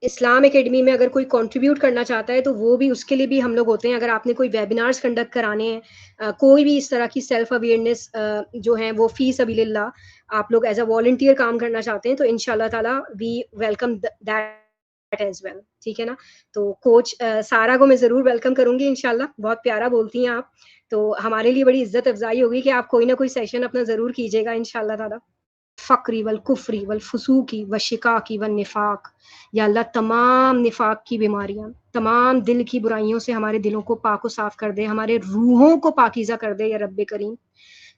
Speaker 3: इस्लाम एकेडमी में अगर कोई कंट्रीब्यूट करना चाहता है तो वो भी, उसके लिए भी हम लोग होते हैं। अगर आपने कोई वेबिनार्स कंडक्ट कराने हैं, कोई भी इस तरह की सेल्फ अवेयरनेस जो है वो फी सबीलिल्लाह आप लोग एज अ वॉलंटियर काम करना चाहते हैं, तो इंशाल्लाह ताला we welcome that as well. ठीक है ना? तो कोच सारा को मैं ज़रूर वेलकम करूँगी इंशाल्लाह। बहुत प्यारा बोलती हैं आप, तो हमारे लिए बड़ी इज्जत अफजाई होगी कि आप कोई ना कोई सेशन अपना ज़रूर कीजिएगा इंशाल्लाह ताला। फ़क्री वल कुफ़्री वल फ़ुसूक़ी व शिकाकी व निफ़ाक़, या अल्लाह तमाम निफ़ाक़ की बीमारियाँ, तमाम दिल की बुराइयों से हमारे दिलों को पाक व साफ़ कर दे, हमारे रूहों को पाकीज़ा कर दे या रब्बे करीम।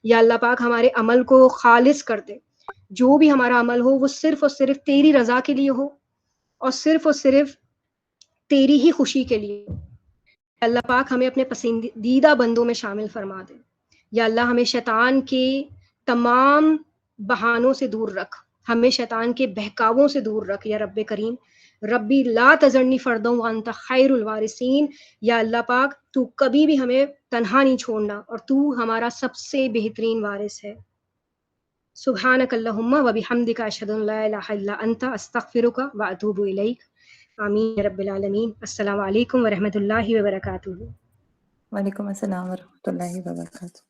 Speaker 3: या अल्लाह पाक हमारे अमल को ख़ालिस कर दे। जो भी हमारा अमल हो वो सिर्फ़ और सिर्फ़ तेरी रज़ा के लिए हो, और सिर्फ़ तेरी ही खुशी के लिए हो। अल्लाह पाक हमें अपने पसंदीदा बंदों में शामिल फरमा दे। या अल्लाह हमें शैतान के तमाम बहानों से दूर रख, हमें शैतान के बहकावों से दूर रख या रब्बे करीम। रब्बी ला तज़रनी फ़र्दन व अंत खैरुल वारिसीन। या अल्लाह पाक तू कभी भी हमें तन्हा नहीं छोड़ना, और तू हमारा सबसे बेहतरीन वारिस है। सुब्हानक अल्लाहुम्मा व बिहम्दिका अशहदु अन ला इलाहा इल्ला अंता अस्तगफिरुका व अतूबु इलैक। आमीन या रब्बिल आलमीन। अस्सलामु अलैकुम व रहमतुल्लाहि व बरकातुहू।
Speaker 1: वालेकुम अस्सलाम व रहमतुल्लाहि व बरकातुहू।